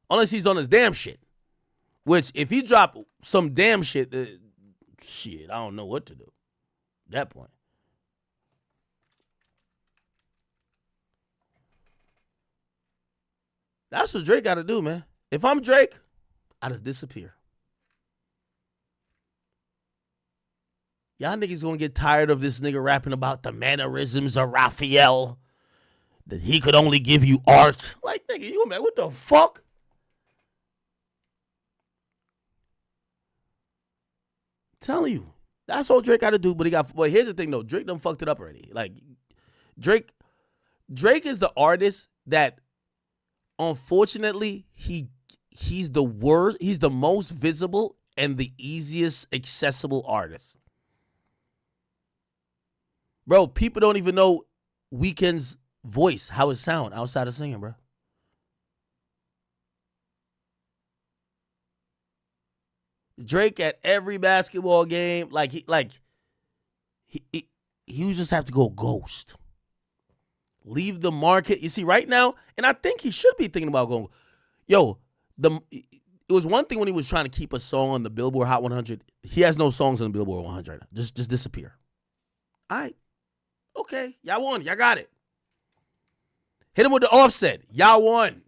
Unless he's on his damn shit. Which, if he drop some damn shit, shit, I don't know what to do at that point. That's what Drake got to do, man. If I'm Drake, I just disappear. Y'all niggas gonna get tired of this nigga rapping about the mannerisms of Raphael. That he could only give you art. Like, nigga, you man, what the fuck? I'm telling you. That's all Drake got to do, but here's the thing though. Drake done fucked it up already. Like, Drake is the artist that, unfortunately, he's the most visible and the easiest accessible artist. Bro, people don't even know Weeknd's voice, how it sound outside of singing, bro. Drake at every basketball game, he just have to go ghost. Leave the market. You see, right now, and I think he should be thinking about going, it was one thing when he was trying to keep a song on the Billboard Hot 100. He has no songs on the Billboard 100. Just disappear. All right. Okay. Y'all won. Y'all got it. Hit him with the Offset. Y'all won.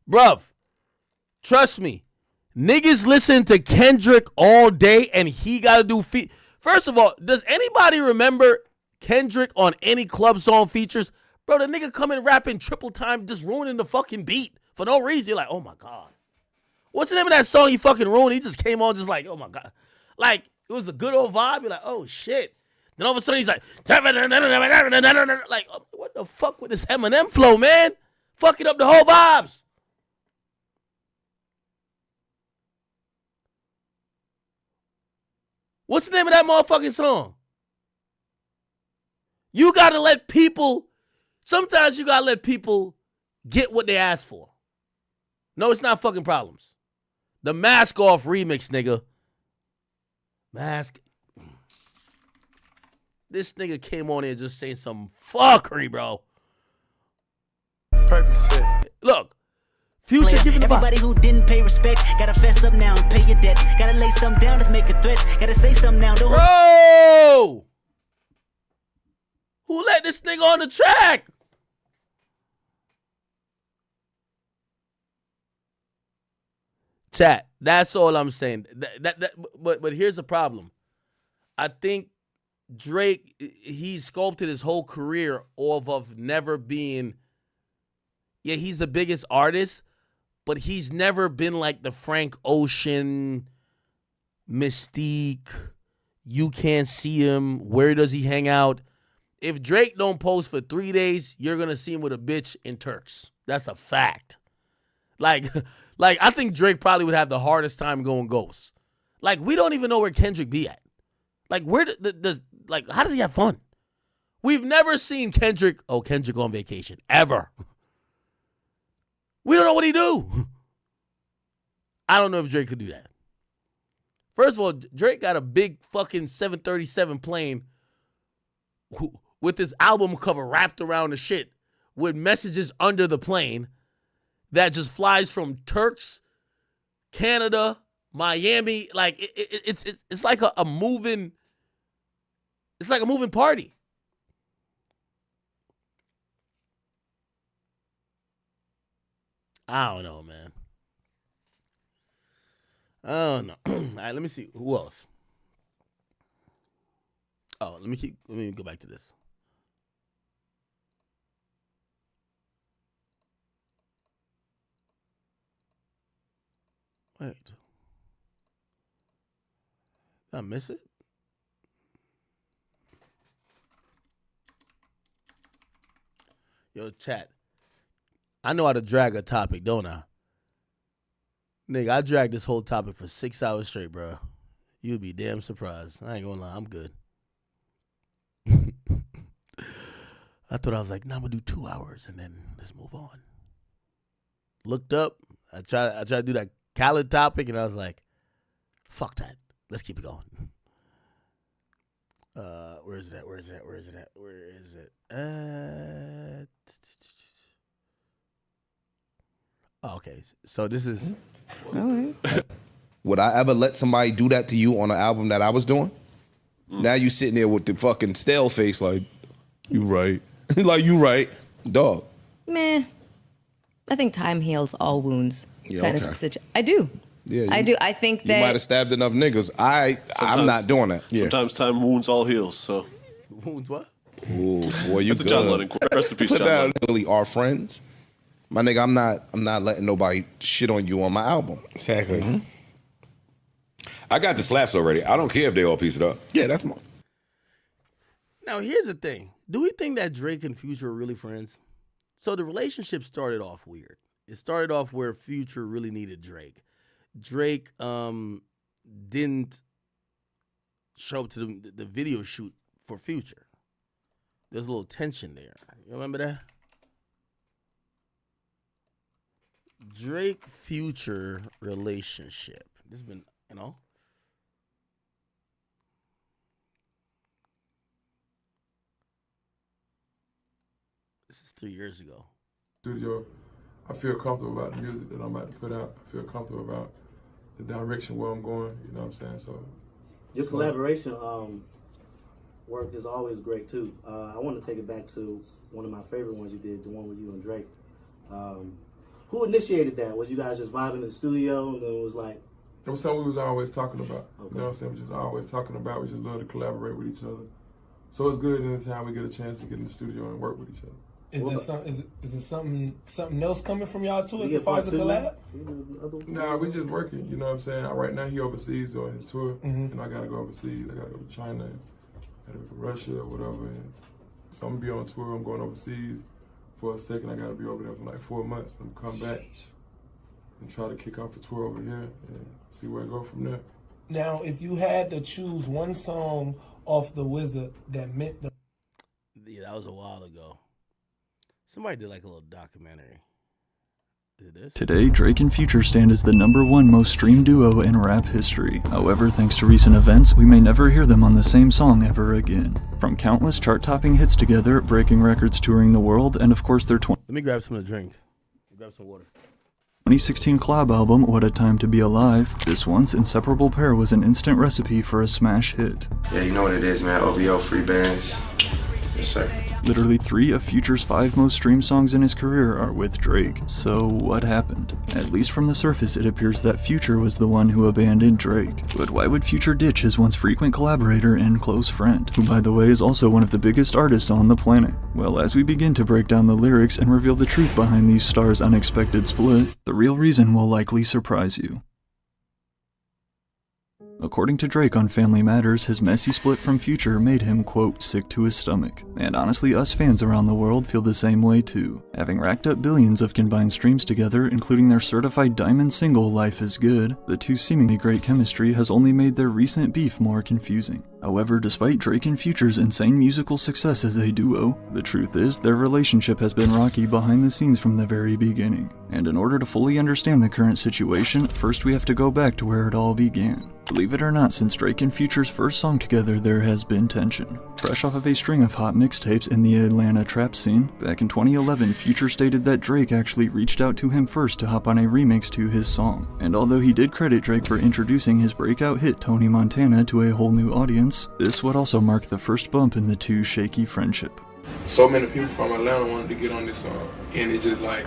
Bruv, trust me. Niggas listen to Kendrick all day and he got to do feat. First of all, does anybody remember Kendrick on any club song features? Bro, the nigga coming rapping triple time, just ruining the fucking beat for no reason. You're like, oh my God. What's the name of that song he fucking ruined? He just came on just like, oh my God. Like, it was a good old vibe. You're like, oh shit. Then all of a sudden he's like, what the fuck with this Eminem flow, man? Fucking up the whole vibes. What's the name of that motherfucking song? You gotta let people, sometimes you gotta let people get what they ask for. No, it's not fucking problems. The Mask Off remix, nigga. Mask. This nigga came on here just saying some fuckery, bro. Look, Future giving everybody who didn't pay respect, gotta fess up now and pay your debt. Gotta lay something down to make a threat. Gotta say something now. Bro! Who let this nigga on the track? Chat, that's all I'm saying. But here's the problem. I think Drake, he sculpted his whole career off of never being, he's the biggest artist, but he's never been like the Frank Ocean, Mystique, you can't see him, where does he hang out? If Drake don't post for 3 days, you're going to see him with a bitch in Turks. That's a fact. Like I think Drake probably would have the hardest time going ghost. Like, we don't even know where Kendrick be at. Like, where how does he have fun? We've never seen Kendrick on vacation, ever. We don't know what he do. I don't know if Drake could do that. First of all, Drake got a big fucking 737 plane with his album cover wrapped around the shit with messages under the plane that just flies from Turks, Canada, Miami. Like, it's like a moving... It's like a moving party. I don't know, man. I don't know. All right, let me see. Who else? Oh, let me go back to this. Wait. Did I miss it? Yo, chat. I know how to drag a topic, don't I? Nigga, I dragged this whole topic for 6 hours straight, bro. You'd be damn surprised. I ain't gonna lie, I'm good. I thought I was like, nah, I'm gonna do 2 hours and then let's move on. Looked up, I tried to do that Khaled topic and I was like, fuck that. Let's keep it going. Where is it at? Oh, okay. So this is. Would I ever let somebody do that to you on an album that I was doing? Now you sitting there with the fucking stale face like, you right. Like, you right. Dog. Meh. I think time heals all wounds. Yeah, kind okay. of I do. Yeah, I do. I think You that. might have stabbed enough niggas. I'm not doing that. Yeah. Sometimes time wounds all heals. So wounds what? Ooh, boy, you That's a John Lennon quote. Rest in peace, Put John that Lennon. really our friends. My nigga, I'm not letting nobody shit on you on my album. Exactly. I got the slaps already. I don't care if they all piece it up. Yeah, that's my. Now here's the thing. Do we think that Drake and Future are really friends? So the relationship started off weird. It started off where Future really needed Drake. Drake didn't show up to the video shoot for Future. There's a little tension there. You remember that? Drake Future relationship. This has been, This is 3 years ago. Studio, I feel comfortable about the music that I'm about to put out. I feel comfortable about the direction where I'm going. You know what I'm saying? So your collaboration work is always great too. I want to take it back to one of my favorite ones you did, the one with you and Drake. Who initiated that? Was you guys just vibing in the studio and then it was like? It was something we was always talking about. Okay. You know what I'm saying? We just always talking about. We just love to collaborate with each other. So it's good anytime we get a chance to get in the studio and work with each other. Is there something else coming from y'all too as far as a collab? Nah, we just working. You know what I'm saying? Right now he overseas doing his tour, and I gotta go overseas. I gotta go to China, gotta go to Russia or whatever. And so I'm gonna be on tour. I'm going overseas for a second. I gotta be over there for like 4 months. I'm gonna come back and try to kick off a tour over here and see where I go from there. Now, if you had to choose one song off The Wizard that meant the. Yeah, that was a while ago. Somebody did like a little documentary. Is it this? Today, Drake and Future stand as the #1 most streamed duo in rap history. However, thanks to recent events, we may never hear them on the same song ever again. From countless chart-topping hits together, breaking records touring the world, and of course their Let me grab some to drink. Grab some water. 2016 collab album, What a Time to Be Alive, this once inseparable pair was an instant recipe for a smash hit. Yeah, you know what it is, man. OVO free bands. Yes, sir. Literally 3 of Future's 5 most streamed songs in his career are with Drake. So what happened? At least from the surface, it appears that Future was the one who abandoned Drake. But why would Future ditch his once frequent collaborator and close friend, who by the way is also one of the biggest artists on the planet? Well, as we begin to break down the lyrics and reveal the truth behind these stars' unexpected split, the real reason will likely surprise you. According to Drake on Family Matters, his messy split from Future made him, quote, sick to his stomach. And honestly, us fans around the world feel the same way too. Having racked up billions of combined streams together, including their certified diamond single Life is Good, the two seemingly great chemistry has only made their recent beef more confusing. However, despite Drake and Future's insane musical success as a duo, the truth is their relationship has been rocky behind the scenes from the very beginning. And in order to fully understand the current situation, first we have to go back to where it all began. Believe it or not, since Drake and Future's first song together, there has been tension. Fresh off of a string of hot mixtapes in the Atlanta trap scene, back in 2011, Future stated that Drake actually reached out to him first to hop on a remix to his song. And although he did credit Drake for introducing his breakout hit Tony Montana to a whole new audience, this would also mark the first bump in the two shaky friendship. So many people from Atlanta wanted to get on this song, and it's just like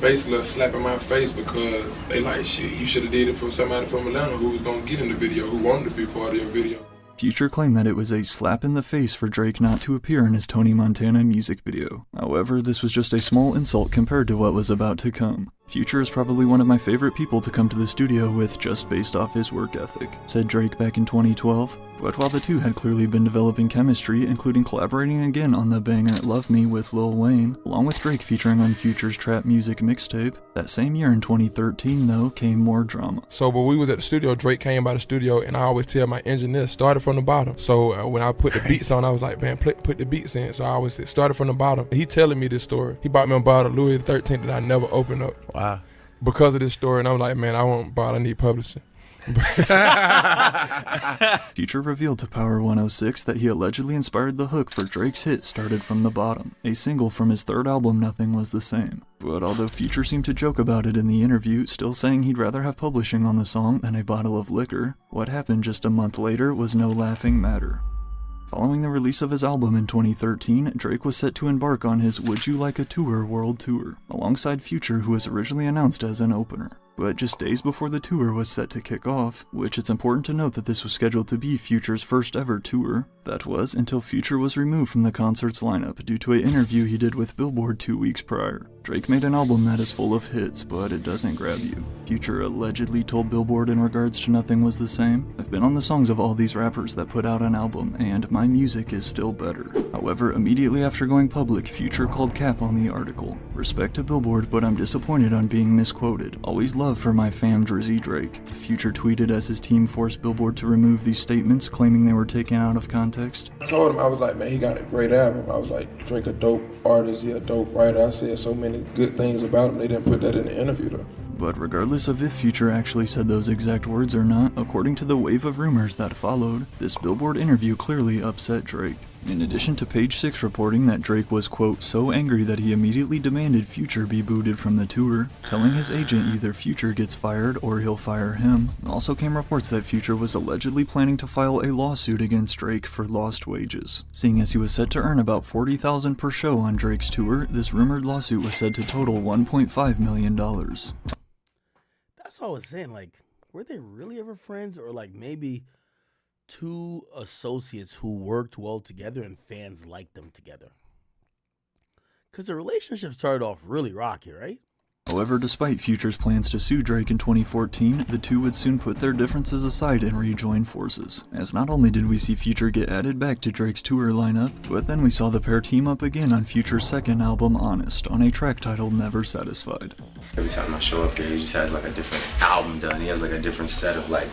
basically a slap in my face because they like, shit, you should have did it for somebody from Atlanta who was gonna get in the video, who wanted to be part of your video. Future claimed that it was a slap in the face for Drake not to appear in his Tony Montana music video. However, this was just a small insult compared to what was about to come. Future is probably one of my favorite people to come to the studio with just based off his work ethic, said Drake back in 2012. But while the two had clearly been developing chemistry, including collaborating again on the banger Love Me with Lil Wayne, along with Drake featuring on Future's trap music mixtape, that same year in 2013 though came more drama. So when we was at the studio, Drake came by the studio, and I always tell my engineer, started from the bottom. So when I put the beats on, I was like, man, put the beats in. So I always said, started from the bottom. He telling me this story. He bought me a bottle of Louis XIII that I never opened up. Wow. Because of this story, and I'm like, man, I want a bottle, I need publishing. Future revealed to Power 106 that he allegedly inspired the hook for Drake's hit Started From the Bottom, a single from his third album Nothing Was the Same. But although Future seemed to joke about it in the interview, still saying he'd rather have publishing on the song than a bottle of liquor, what happened just a month later was no laughing matter. Following the release of his album in 2013, Drake was set to embark on his Would You Like a Tour world tour, alongside Future, who was originally announced as an opener. But just days before the tour was set to kick off, which it's important to note that this was scheduled to be Future's first ever tour, that was until Future was removed from the concert's lineup due to an interview he did with Billboard 2 weeks prior. Drake made an album that is full of hits, but it doesn't grab you. Future allegedly told Billboard in regards to Nothing Was the Same, I've been on the songs of all these rappers that put out an album, and my music is still better. However, immediately after going public, Future called cap on the article. Respect to Billboard, but I'm disappointed on being misquoted. Always love for my fam Drizzy Drake. Future tweeted as his team forced Billboard to remove these statements, claiming they were taken out of context. I told him, I was like, man, he got a great album. I was like, Drake a dope artist, he a dope writer. I said so many good things about him. They didn't put that in the interview though. But regardless of if Future actually said those exact words or not, according to the wave of rumors that followed, this Billboard interview clearly upset Drake. In addition to Page 6 reporting that Drake was, quote, so angry that he immediately demanded Future be booted from the tour, telling his agent either Future gets fired or he'll fire him, also came reports that Future was allegedly planning to file a lawsuit against Drake for lost wages. Seeing as he was set to earn about $40,000 per show on Drake's tour, this rumored lawsuit was said to total $1.5 million. That's all I was saying. Like, were they really ever friends, or like maybe two associates who worked well together and fans liked them together? Because the relationship started off really rocky, right? However, despite Future's plans to sue Drake in 2014, the two would soon put their differences aside and rejoin forces, as not only did we see Future get added back to Drake's tour lineup, but then we saw the pair team up again on Future's second album, Honest, on a track titled Never Satisfied. Every time I show up there, he just has like a different album done. He has like a different set of like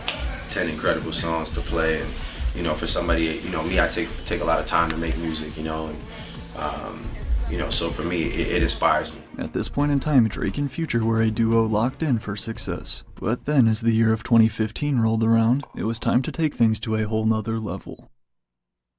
10 incredible songs to play. And, you know, for somebody, you know, me, I take a lot of time to make music, you know, and, you know, so for me, it inspires me. At this point in time, Drake and Future were a duo locked in for success. But then, as the year of 2015 rolled around, it was time to take things to a whole nother level.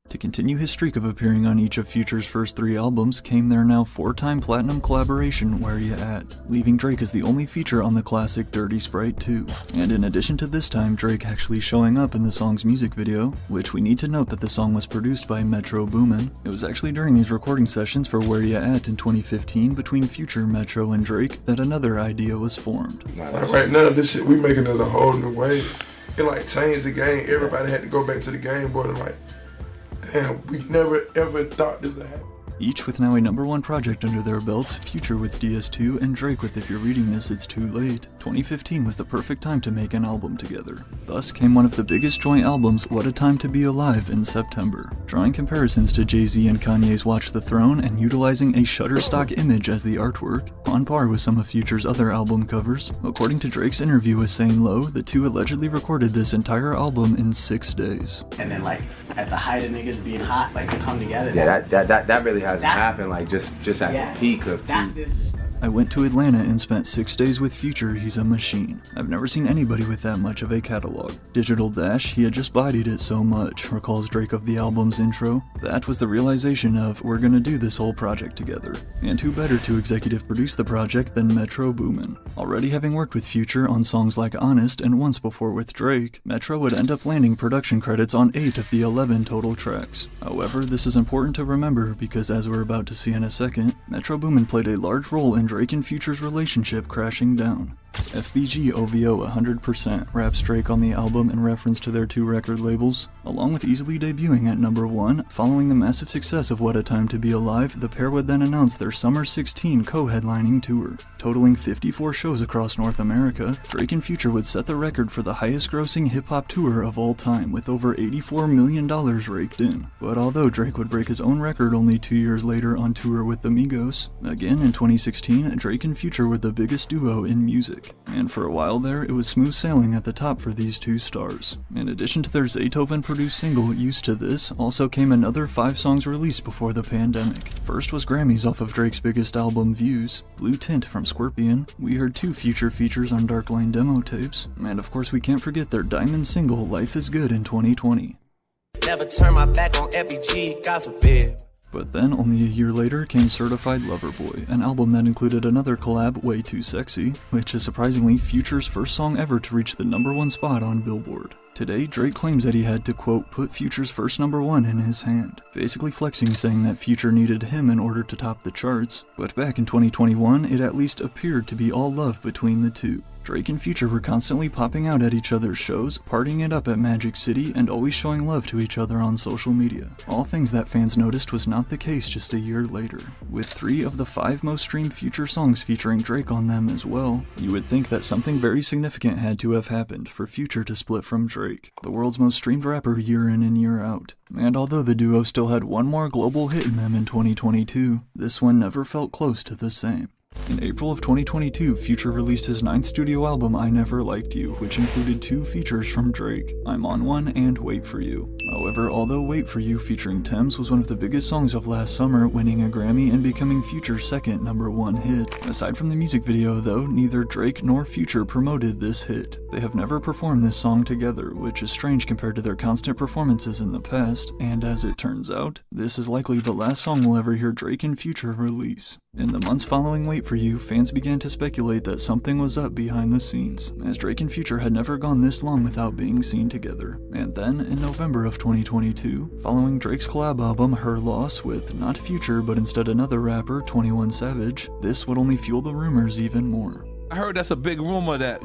To continue his streak of appearing on each of Future's first 3 albums came their now 4-time platinum collaboration, Where Ya At, leaving Drake as the only feature on the classic Dirty Sprite 2. And in addition to this time Drake actually showing up in the song's music video, which we need to note that the song was produced by Metro Boomin, it was actually during these recording sessions for Where Ya At in 2015 between Future, Metro, and Drake that another idea was formed. Right now, this shit we making as a whole new way. It like changed the game. Everybody had to go back to the game board and like, damn, we never ever thought this would happen. Each with now a #1 project under their belts, Future with DS2 and Drake with If You're Reading This It's Too Late, 2015 was the perfect time to make an album together. Thus came one of the biggest joint albums, What a Time to Be Alive, in September, drawing comparisons to Jay-Z and Kanye's Watch the Throne and utilizing a Shutterstock image as the artwork, on par with some of Future's other album covers. According to Drake's interview with Sane Low, the two allegedly recorded this entire album in 6 days. And then like, at the height of niggas being hot, like to come together. Yeah, that really hasn't happened, like just at the peak of two. I went to Atlanta and spent 6 days with Future. He's a machine. I've never seen anybody with that much of a catalog. Digital Dash, he had just bodied it so much, recalls Drake of the album's intro. That was the realization of, we're gonna do this whole project together. And who better to executive produce the project than Metro Boomin? Already having worked with Future on songs like Honest and once before with Drake, Metro would end up landing production credits on 8 of the 11 total tracks. However, this is important to remember because as we're about to see in a second, Metro Boomin played a large role in Drake and Future's relationship crashing down. FBG OVO 100% raps Drake on the album in reference to their 2 record labels, along with easily debuting at #1. Following the massive success of What a Time to Be Alive, the pair would then announce their Summer 16 co-headlining tour. Totaling 54 shows across North America, Drake and Future would set the record for the highest grossing hip-hop tour of all time, with over $84 million raked in. But although Drake would break his own record only 2 years later on tour with the Migos, again in 2016, 2017, Drake and Future were the biggest duo in music, and for a while there, it was smooth sailing at the top for these two stars. In addition to their Zaytoven-produced single, Used to This, also came another 5 songs released before the pandemic. First was Grammys off of Drake's biggest album, Views, Blue Tint from Scorpion, we heard 2 Future features on Dark Line demo tapes, and of course we can't forget their diamond single, Life is Good in 2020. Never turn my back on FBG, God forbid. But then, only a year later, came Certified Lover Boy, an album that included another collab, Way Too Sexy, which is surprisingly Future's first song ever to reach the #1 spot on Billboard. Today, Drake claims that he had to, quote, put Future's first #1 in his hand, basically flexing, saying that Future needed him in order to top the charts, but back in 2021, it at least appeared to be all love between the two. Drake and Future were constantly popping out at each other's shows, partying it up at Magic City, and always showing love to each other on social media. All things that fans noticed was not the case just a year later. With 3 of the 5 most streamed Future songs featuring Drake on them as well, you would think that something very significant had to have happened for Future to split from Drake, the world's most streamed rapper year in and year out. And although the duo still had one more global hit in them in 2022, this one never felt close to the same. In April of 2022, Future released his 9th studio album, I Never Liked You, which included 2 features from Drake, I'm On One and Wait For You. However, although Wait For You featuring Thames was one of the biggest songs of last summer, winning a Grammy and becoming Future's second #1 hit, aside from the music video though, neither Drake nor Future promoted this hit. They have never performed this song together, which is strange compared to their constant performances in the past, and as it turns out, this is likely the last song we'll ever hear Drake and Future release. In the months following Wait For You, fans began to speculate that something was up behind the scenes, as Drake and Future had never gone this long without being seen together. And then, in November of 2022, following Drake's collab album Her Loss with not Future but instead another rapper, 21 Savage, this would only fuel the rumors even more. I heard that's a big rumor that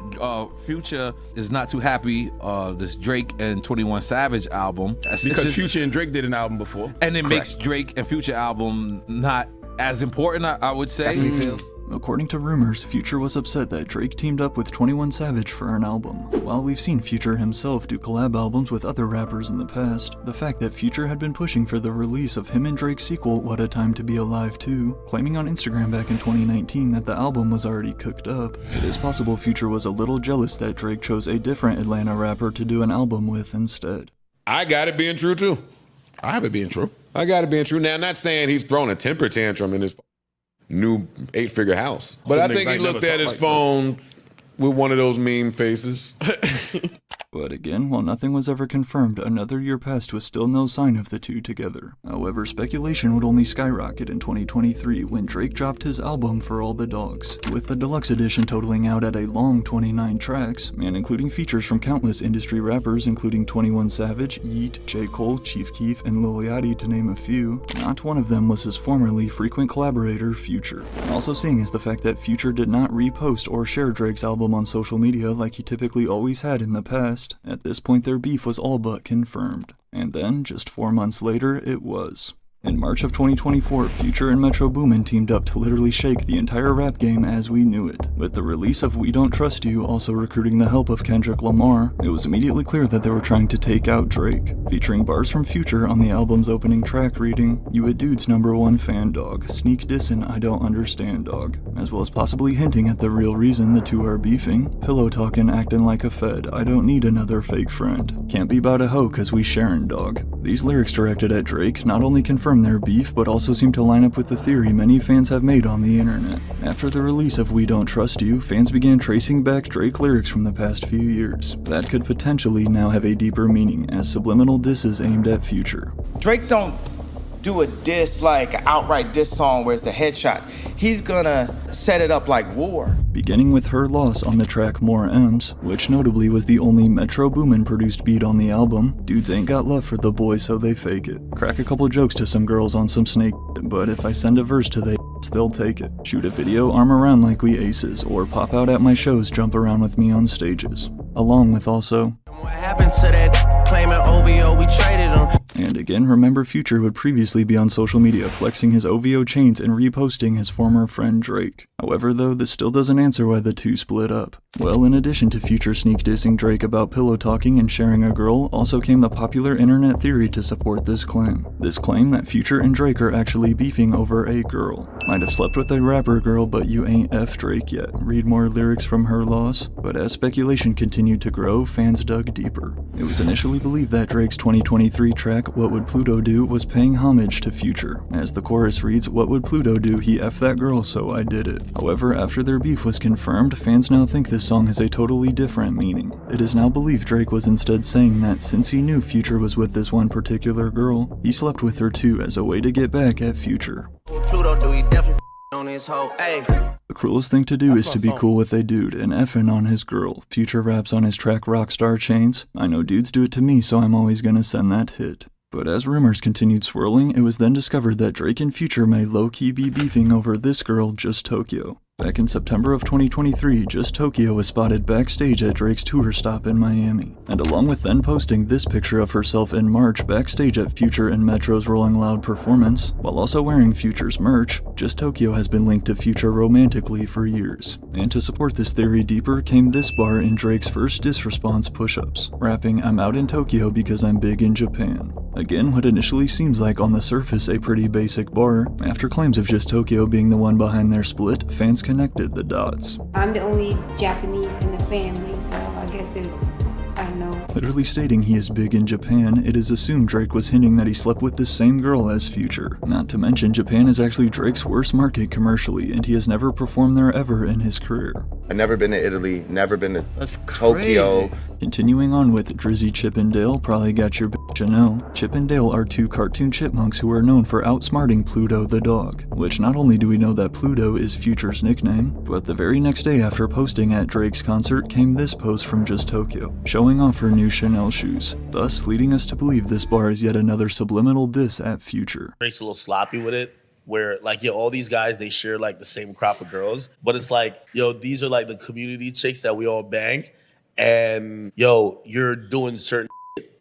Future is not too happy this Drake and 21 Savage album. Because Future and Drake did an album before. And it makes Drake and Future album not as important, I would say. That's what he feels. According to rumors, Future was upset that Drake teamed up with 21 Savage for an album. While we've seen Future himself do collab albums with other rappers in the past, the fact that Future had been pushing for the release of him and Drake's sequel, What a Time to Be Alive 2, claiming on Instagram back in 2019 that the album was already cooked up, it is possible Future was a little jealous that Drake chose a different Atlanta rapper to do an album with instead. I got it being true too. I have it being true. I got it being true. Now, I'm not saying he's throwing a temper tantrum in his new 8-figure house, but I think he looked at his phone with one of those meme faces. But again, while nothing was ever confirmed, another year passed with still no sign of the two together. However, speculation would only skyrocket in 2023 when Drake dropped his album For All the Dogs, with the deluxe edition totaling out at a long 29 tracks, and including features from countless industry rappers including 21 Savage, Yeat, J. Cole, Chief Keef, and Lil Yachty to name a few. Not one of them was his formerly frequent collaborator, Future. Also seeing is the fact that Future did not repost or share Drake's album on social media like he typically always had in the past. At this point, their beef was all but confirmed. And then, just 4 months later, it was. In March of 2024, Future and Metro Boomin teamed up to literally shake the entire rap game as we knew it. With the release of We Don't Trust You also recruiting the help of Kendrick Lamar, it was immediately clear that they were trying to take out Drake, featuring bars from Future on the album's opening track reading, You a dude's #1 fan dog, sneak dissin' I don't understand dog, as well as possibly hinting at the real reason the two are beefing, pillow talkin' acting like a fed, I don't need another fake friend, can't be bout a hoe cause we sharin' dog. These lyrics directed at Drake not only confirm their beef, but also seem to line up with the theory many fans have made on the internet. After the release of We Don't Trust You, fans began tracing back Drake lyrics from the past few years. That could potentially now have a deeper meaning, as subliminal disses aimed at Future. Drake don't do a diss like an outright diss song where it's a headshot. He's gonna set it up like war. Beginning with Her Loss on the track More M's, which notably was the only Metro Boomin produced beat on the album, dudes ain't got love for the boy so they fake it. Crack a couple jokes to some girls on some snake, but if I send a verse to they, they'll take it. Shoot a video, arm around like we aces, or pop out at my shows, jump around with me on stages. Along with also, What happened to that claiming OVO, we traded him. And again, remember Future would previously be on social media flexing his OVO chains and reposting his former friend Drake. However though, this still doesn't answer why the two split up. Well, in addition to Future sneak dissing Drake about pillow talking and sharing a girl, also came the popular internet theory to support this claim. This claim that Future and Drake are actually beefing over a girl. Might have slept with a rapper girl, but you ain't F Drake yet. Read more lyrics from her loss. But as speculation continued to grow, fans dug deeper. It was initially believed that Drake's 2023 track, What Would Pluto Do, was paying homage to Future. As the chorus reads, what would Pluto do? He F that girl, so I did it. However, after their beef was confirmed, fans now think this song has a totally different meaning. It is now believed Drake was instead saying that since he knew Future was with this one particular girl, he slept with her too as a way to get back at Future. Pluto do he definitely on his hoe, ayy. The cruelest thing to do is to be cool with a dude and effing on his girl. Future raps on his track Rockstar Chains. I know dudes do it to me, so I'm always gonna send that hit. But as rumors continued swirling, it was then discovered that Drake and Future may low-key be beefing over this girl, Just Tokyo. Back in September of 2023, Just Tokyo was spotted backstage at Drake's tour stop in Miami. And along with then posting this picture of herself in March backstage at Future and Metro's Rolling Loud performance, while also wearing Future's merch, Just Tokyo has been linked to Future romantically for years. And to support this theory deeper came this bar in Drake's first diss response push-ups, rapping, I'm out in Tokyo because I'm big in Japan. Again, what initially seems like on the surface a pretty basic bar, after claims of Just Tokyo being the one behind their split, fans connected the dots. I'm the only Japanese in the family, so I guess I don't know. Literally stating he is big in Japan, it is assumed Drake was hinting that he slept with the same girl as Future. Not to mention, Japan is actually Drake's worst market commercially, and he has never performed there ever in his career. I've never been to Italy, never been to Tokyo. Continuing on with Drizzy Chippendale, probably got your bitch a no. Chippendale are two cartoon chipmunks who are known for outsmarting Pluto the dog, which not only do we know that Pluto is Future's nickname, but the very next day after posting at Drake's concert came this post from Just Tokyo, showing off her new Chanel shoes, thus leading us to believe this bar is yet another subliminal diss at Future. Drake's a little sloppy with it, where like, yo, all these guys, they share like the same crop of girls, but it's like, yo, these are like the community chicks that we all bang, and yo, you're doing certain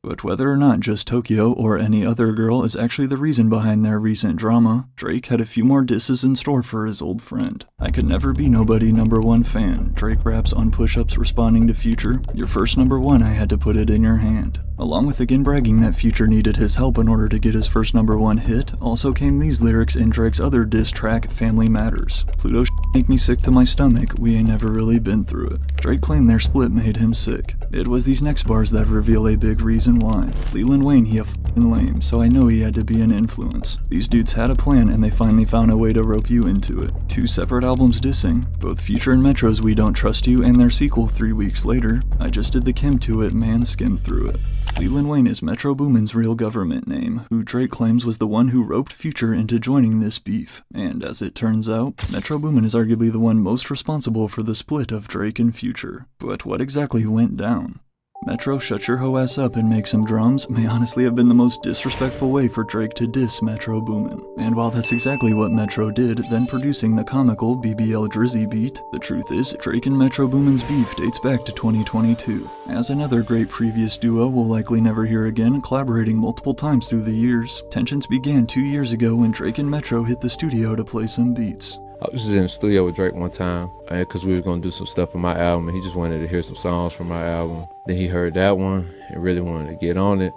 But whether or not Just Tokyo or any other girl is actually the reason behind their recent drama, Drake had a few more disses in store for his old friend. I could never be nobody #1 fan. Drake raps on push-ups responding to Future. Your first #1, I had to put it in your hand. Along with again bragging that Future needed his help in order to get his first #1 hit, also came these lyrics in Drake's other diss track, Family Matters. Pluto make me sick to my stomach, we ain't never really been through it. Drake claimed their split made him sick. It was these next bars that reveal a big reason why. Leland Wayne, he a f***ing lame, so I know he had to be an influence. These dudes had a plan and they finally found a way to rope you into it. Two separate albums dissing, both Future and Metro's We Don't Trust You and their sequel 3 weeks later. I just did the Kim to it, man, skimmed through it. Leland Wayne is Metro Boomin's real government name, who Drake claims was the one who roped Future into joining this beef. And as it turns out, Metro Boomin is arguably the one most responsible for the split of Drake and Future. But what exactly went down? Metro Shut Your Ho Ass Up and Make Some Drums may honestly have been the most disrespectful way for Drake to diss Metro Boomin. And while that's exactly what Metro did, then producing the comical BBL Drizzy beat, the truth is, Drake and Metro Boomin's beef dates back to 2022. As another great previous duo we'll likely never hear again, collaborating multiple times through the years, tensions began 2 years ago when Drake and Metro hit the studio to play some beats. I was just in the studio with Drake one time because we were going to do some stuff for my album, and he just wanted to hear some songs from my album. Then he heard that one and really wanted to get on it.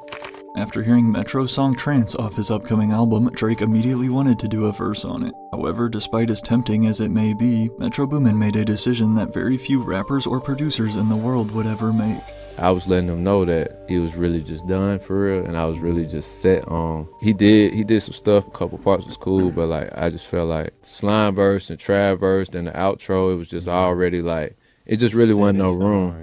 After hearing Metro's song Trance off his upcoming album, Drake immediately wanted to do a verse on it. However, despite as tempting as it may be, Metro Boomin made a decision that very few rappers or producers in the world would ever make. I was letting him know that he was really just done for real, and I was really just set on. He did some stuff, a couple parts was cool, but like I just felt like Slime verse and Trav verse and the outro, it was just already like, it just really wasn't no room.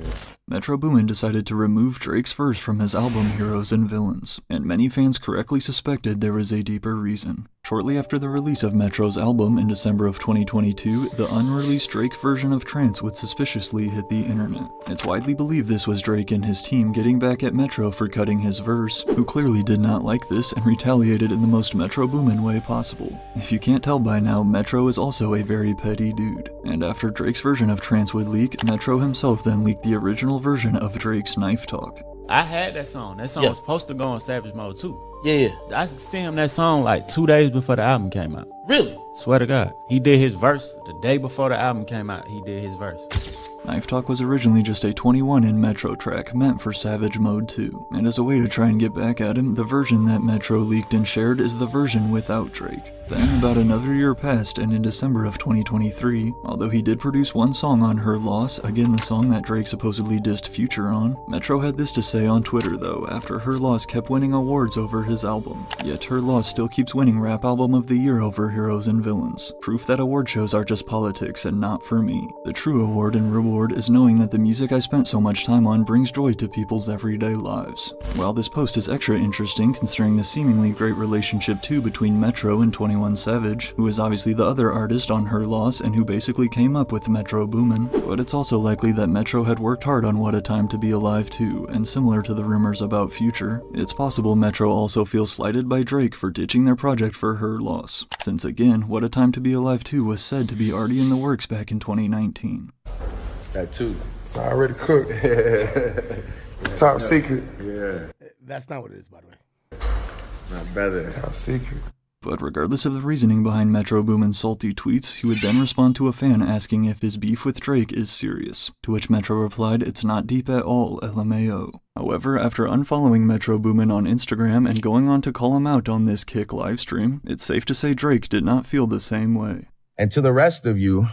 Metro Boomin decided to remove Drake's verse from his album Heroes and Villains, and many fans correctly suspected there was a deeper reason. Shortly after the release of Metro's album in December of 2022, the unreleased Drake version of Trance would suspiciously hit the internet. It's widely believed this was Drake and his team getting back at Metro for cutting his verse, who clearly did not like this and retaliated in the most Metro Boomin way possible. If you can't tell by now, Metro is also a very petty dude. And after Drake's version of Trance would leak, Metro himself then leaked the original version of Drake's Knife Talk. I had that song. That song was supposed to go on Savage Mode too. Yeah. I sent him that song like 2 days before the album came out. Really? Swear to God. He did his verse the day before the album came out. He did his verse. Knife Talk was originally just a 21-in Metro track meant for Savage Mode 2, and as a way to try and get back at him, the version that Metro leaked and shared is the version without Drake. Then, about another year passed, and in December of 2023, although he did produce one song on Her Loss, again the song that Drake supposedly dissed Future on, Metro had this to say on Twitter though, after Her Loss kept winning awards over his album. Yet Her Loss still keeps winning Rap Album of the Year over Heroes and Villains. Proof that award shows are just politics and not for me. The true award and reward is knowing that the music I spent so much time on brings joy to people's everyday lives. While this post is extra interesting considering the seemingly great relationship too between Metro and 21 Savage, who is obviously the other artist on Her Loss and who basically came up with Metro Boomin', but it's also likely that Metro had worked hard on What a Time to Be Alive too, and similar to the rumors about Future, it's possible Metro also feels slighted by Drake for ditching their project for Her Loss, since again, What a Time to Be Alive 2 was said to be already in the works back in 2019. That too. It's already cooked. Top secret. Yeah. That's not what it is, by the way. My brother. Top secret. But regardless of the reasoning behind Metro Boomin's salty tweets, he would then respond to a fan asking if his beef with Drake is serious, to which Metro replied, "It's not deep at all, LMAO." However, after unfollowing Metro Boomin on Instagram and going on to call him out on this Kick livestream, it's safe to say Drake did not feel the same way. And to the rest of you,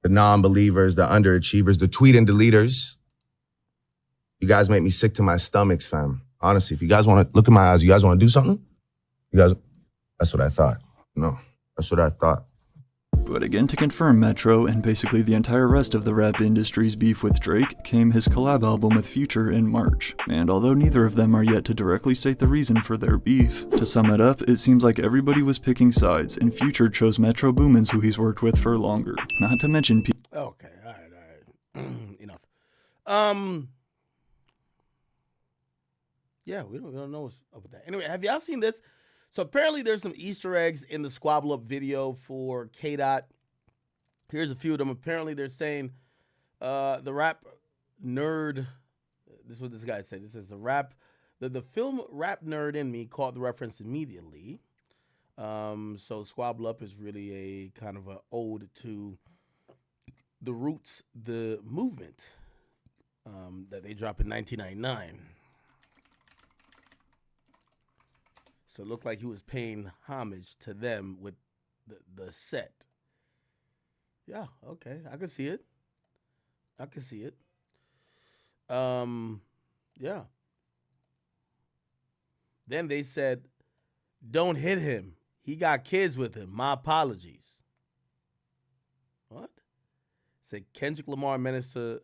the non-believers, the underachievers, the tweet and deleters, you guys make me sick to my stomachs, fam. Honestly, if you guys want to look in my eyes, you guys want to do something? You guys, that's what I thought. No, that's what I thought. But again, to confirm Metro and basically the entire rest of the rap industry's beef with Drake came his collab album with Future in March. And although neither of them are yet to directly state the reason for their beef, to sum it up, it seems like everybody was picking sides, and Future chose Metro Boomin's who he's worked with for longer. Not to mention Okay, all right. Enough. Yeah, we don't know what's up with that. Anyway, have y'all seen this? So apparently there's some Easter eggs in the Squabble Up video for Kheded. Here's a few of them. Apparently they're saying the rap nerd, this is what this guy said. It says the film Rap Nerd in Me caught the reference immediately. So Squabble Up is really a kind of an ode to the Roots, the movement that they dropped in 1999. So it looked like he was paying homage to them with the set. Yeah, okay. I can see it. Yeah. Then they said, "Don't hit him. He got kids with him. My apologies." What? Said Kendrick Lamar Menace to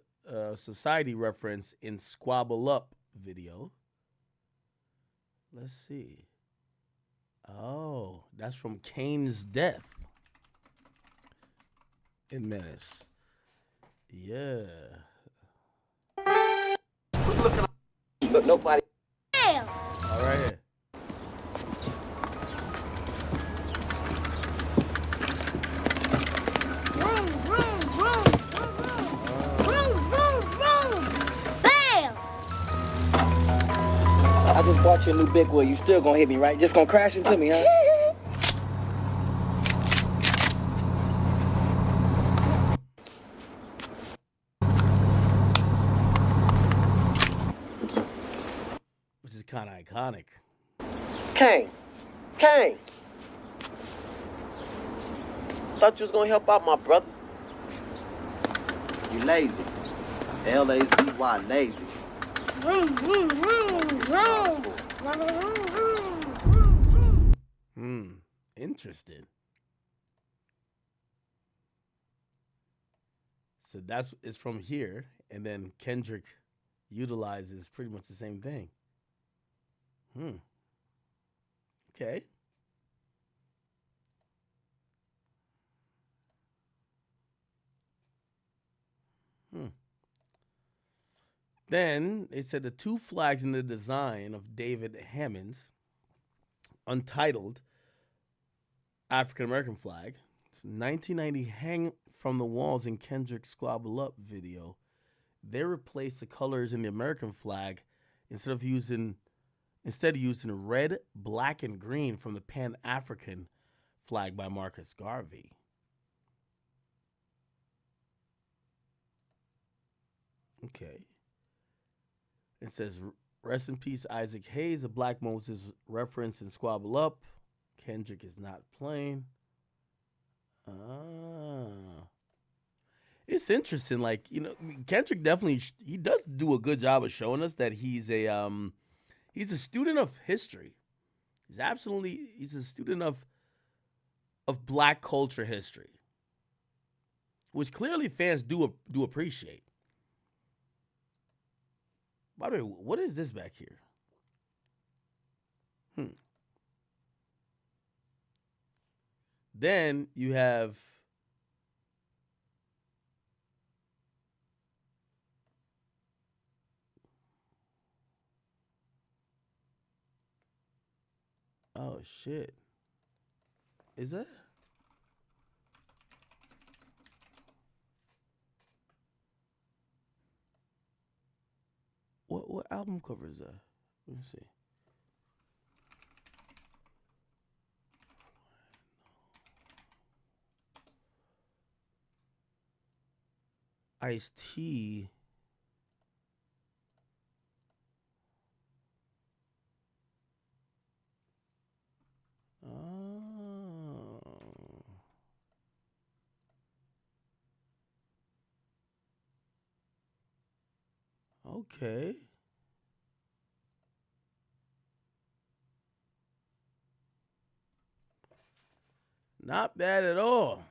Society reference in Squabble Up video. Let's see. Oh, that's from Kane's death in Menace. Yeah. Look, nobody. All right here. I just bought you a new big wheel. You still gonna hit me, right? Just gonna crash into me, huh? Which is kind of iconic. Kane. Thought you was gonna help out my brother. You lazy. L-A-Z-Y, lazy. Interesting. So it's from here, and then Kendrick utilizes pretty much the same thing. Okay. Then they said the two flags in the design of David Hammond's Untitled African American flag. It's 1990 hang from the walls in Kendrick's Squabble Up video. They replaced the colors in the American flag instead using red, black, and green from the Pan-African flag by Marcus Garvey. Okay. It says, rest in peace, Isaac Hayes, a Black Moses reference in Squabble Up. Kendrick is not playing. It's interesting. Like, you know, Kendrick definitely, he does do a good job of showing us that he's a student of history. He's a student of Black culture history, which clearly fans do appreciate. By the way, what is this back here? Then you have oh shit. Is that? What album cover is that? Let me see. Ice-T. Oh. Okay. Not bad at all.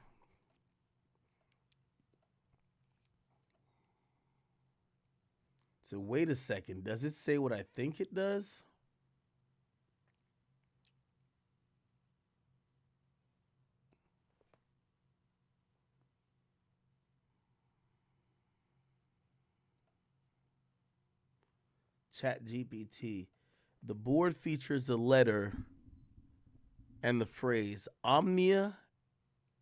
So wait a second. Does it say what I think it does? ChatGPT. The board features a letter and the phrase omnia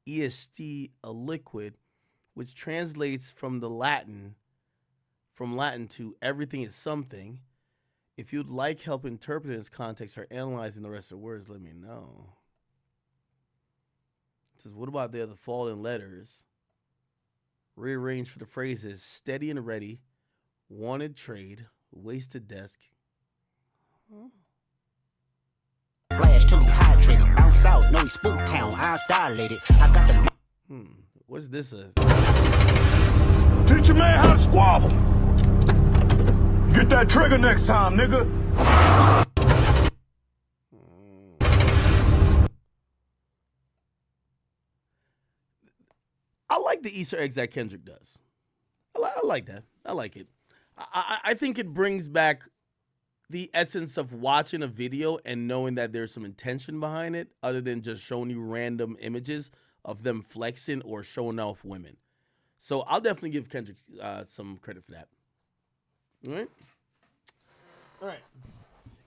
est a liquid, which translates from Latin to everything is something. If you'd like help interpreting this context or analyzing the rest of the words, let me know. It says, what about the fallen letters? Rearranged for the phrases steady and ready, wanted trade, wasted desk. Huh? Flash till he hydrated, bounce out, no he spook town, eyes dilated. I got the What's this? Teach a man how to squabble. Get that trigger next time, nigga. I like the Easter eggs that Kendrick does. I like that. I like it. I think it brings back the essence of watching a video and knowing that there's some intention behind it, other than just showing you random images of them flexing or showing off women. So I'll definitely give Kendrick some credit for that. All right.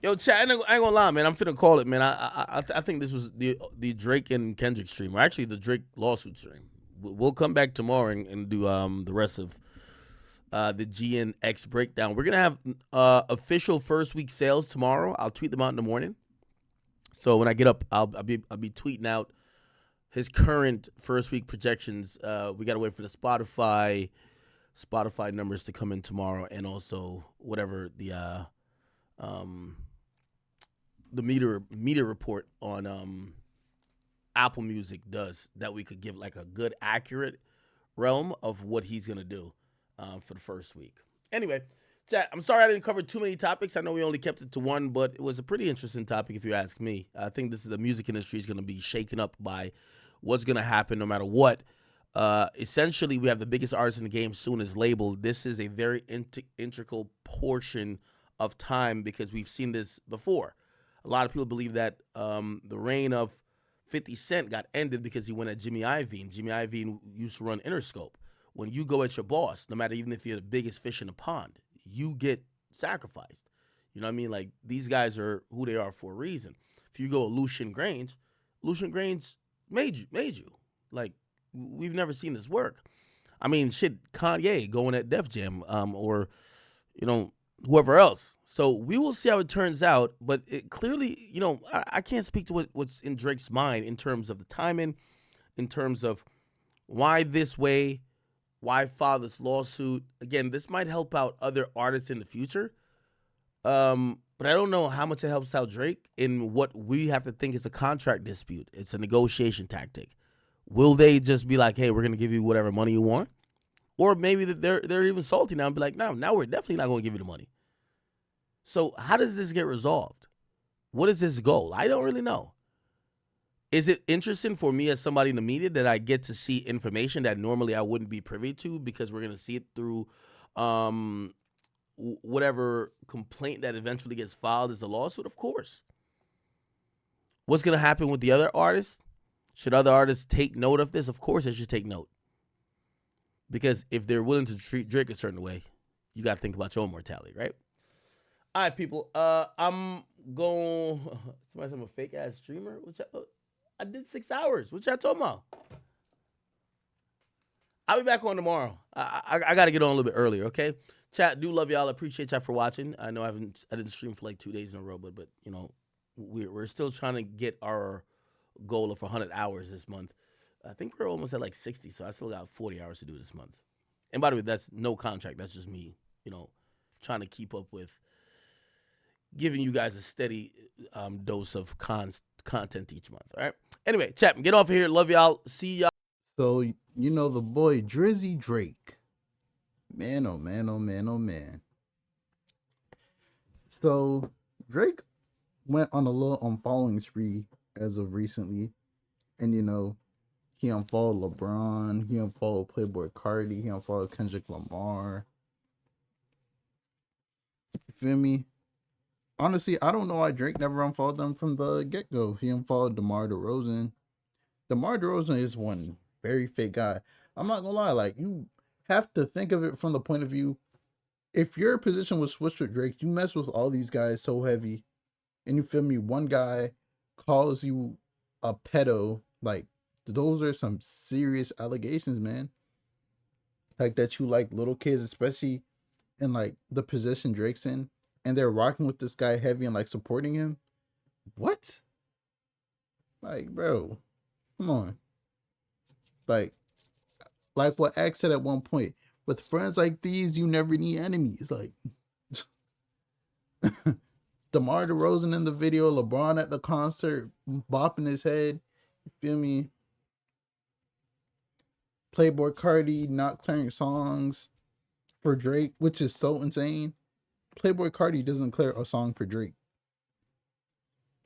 Yo, chat, I ain't gonna lie, man. I'm finna call it, man. I think this was the Drake and Kendrick stream, or actually the Drake lawsuit stream. We'll come back tomorrow and do the rest of the GNX breakdown. We're gonna have official first week sales tomorrow. I'll tweet them out in the morning. So when I get up, I'll be tweeting out his current first week projections. We gotta wait for the Spotify numbers to come in tomorrow, and also whatever the meter report on Apple Music does, that we could give like a good accurate realm of what he's gonna do for the first week. Anyway, chat, I'm sorry I didn't cover too many topics. I know we only kept it to one, but it was a pretty interesting topic if you ask me. I think the music industry is gonna be shaken up by what's gonna happen no matter what. Essentially, we have the biggest artist in the game soon as label. This is a very integral portion of time because we've seen this before. A lot of people believe that the reign of 50 Cent got ended because he went at Jimmy Iovine. Jimmy Iovine used to run Interscope. When you go at your boss, no matter even if you're the biggest fish in the pond, you get sacrificed. You know what I mean? Like, these guys are who they are for a reason. If you go with Lucian Grange made you. Like, we've never seen this work. I mean, shit, Kanye going at Def Jam, or, you know, whoever else. So we will see how it turns out. But it clearly, I can't speak to what's in Drake's mind in terms of the timing, in terms of why this way, why file this lawsuit. Again, this might help out other artists in the future. But I don't know how much it helps out Drake in what we have to think is a contract dispute. It's a negotiation tactic. Will they just be like, hey, we're going to give you whatever money you want? Or maybe they're even salty now and be like, no, now we're definitely not going to give you the money. So how does this get resolved? What is this goal? I don't really know. Is it interesting for me as somebody in the media that I get to see information that normally I wouldn't be privy to because we're going to see it through whatever complaint that eventually gets filed as a lawsuit? Of course. What's going to happen with the other artists? Should other artists take note of this? Of course they should take note. Because if they're willing to treat Drake a certain way, you got to think about your own mortality, right? All right, people. I'm going... Somebody said I'm a fake-ass streamer? I did 6 hours. What y'all talking about? I'll be back on tomorrow. I got to get on a little bit earlier, okay? Chat, do love y'all. I appreciate y'all for watching. I know I didn't stream for like 2 days in a row, but we're still trying to get our goal of 100 hours this month. I think we're almost at like 60, so I still got 40 hours to do this month. And by the way, that's no contract. That's just me, trying to keep up with giving you guys a steady dose of content each month. All right. Anyway, chat, get off of here. Love y'all. See y'all. So, the boy Drizzy Drake. Man, oh man, oh man, oh man. So, Drake went on a little unfollowing spree as of recently. And, he unfollowed LeBron. He unfollowed Playboy Cardi. He unfollowed Kendrick Lamar. You feel me? Honestly, I don't know why Drake never unfollowed them from the get-go. He unfollowed DeMar DeRozan. DeMar DeRozan is one very fake guy. I'm not gonna lie, like, you have to think of it from the point of view, if your position was switched with Drake, you mess with all these guys so heavy, and you feel me, one guy calls you a pedo, like, those are some serious allegations, man. Like, that you like little kids, especially in, like, the position Drake's in, and they're rocking with this guy heavy and, like, supporting him. What? Like, bro, come on. Like what X said at one point, with friends like these, you never need enemies. Like, DeMar DeRozan in the video, LeBron at the concert, bopping his head. You feel me? Playboy Cardi not clearing songs for Drake, which is so insane. Playboy Cardi doesn't clear a song for Drake.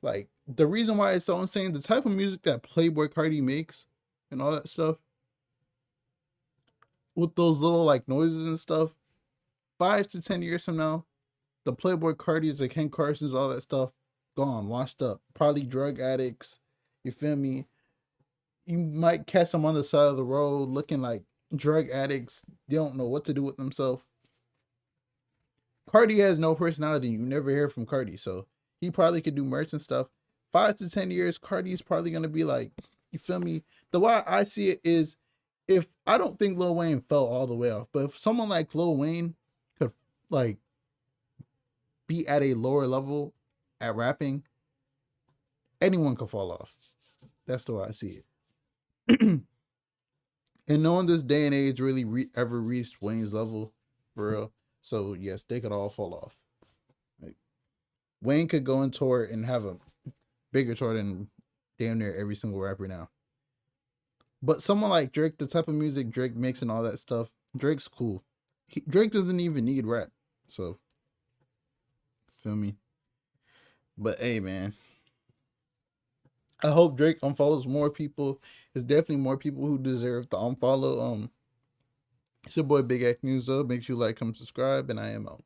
Like, the reason why it's so insane, the type of music that Playboy Cardi makes and all that stuff, with those little like noises and stuff, 5 to 10 years from now, the Playboy Cardis, the Ken Carsons, all that stuff, gone, washed up. Probably drug addicts. You feel me? You might catch them on the side of the road looking like drug addicts. They don't know what to do with themselves. Cardi has no personality. You never hear from Cardi, so he probably could do merch and stuff. 5 to 10 years, Cardi is probably gonna be like, you feel me? The way I see it is, if I don't think Lil Wayne fell all the way off, but if someone like Lil Wayne could like be at a lower level at rapping, anyone could fall off. That's the way I see it. And no one this day and age really ever reached Wayne's level, for real. So yes, they could all fall off. Like, Wayne could go and tour and have a bigger tour than damn near every single rapper now. But someone like Drake, the type of music Drake makes and all that stuff, Drake's cool. Drake doesn't even need rap. So, feel me? But hey, man, I hope Drake unfollows more people. There's definitely more people who deserve to unfollow. It's your boy Big Act News, though. Make sure you like, comment, subscribe, and I am out.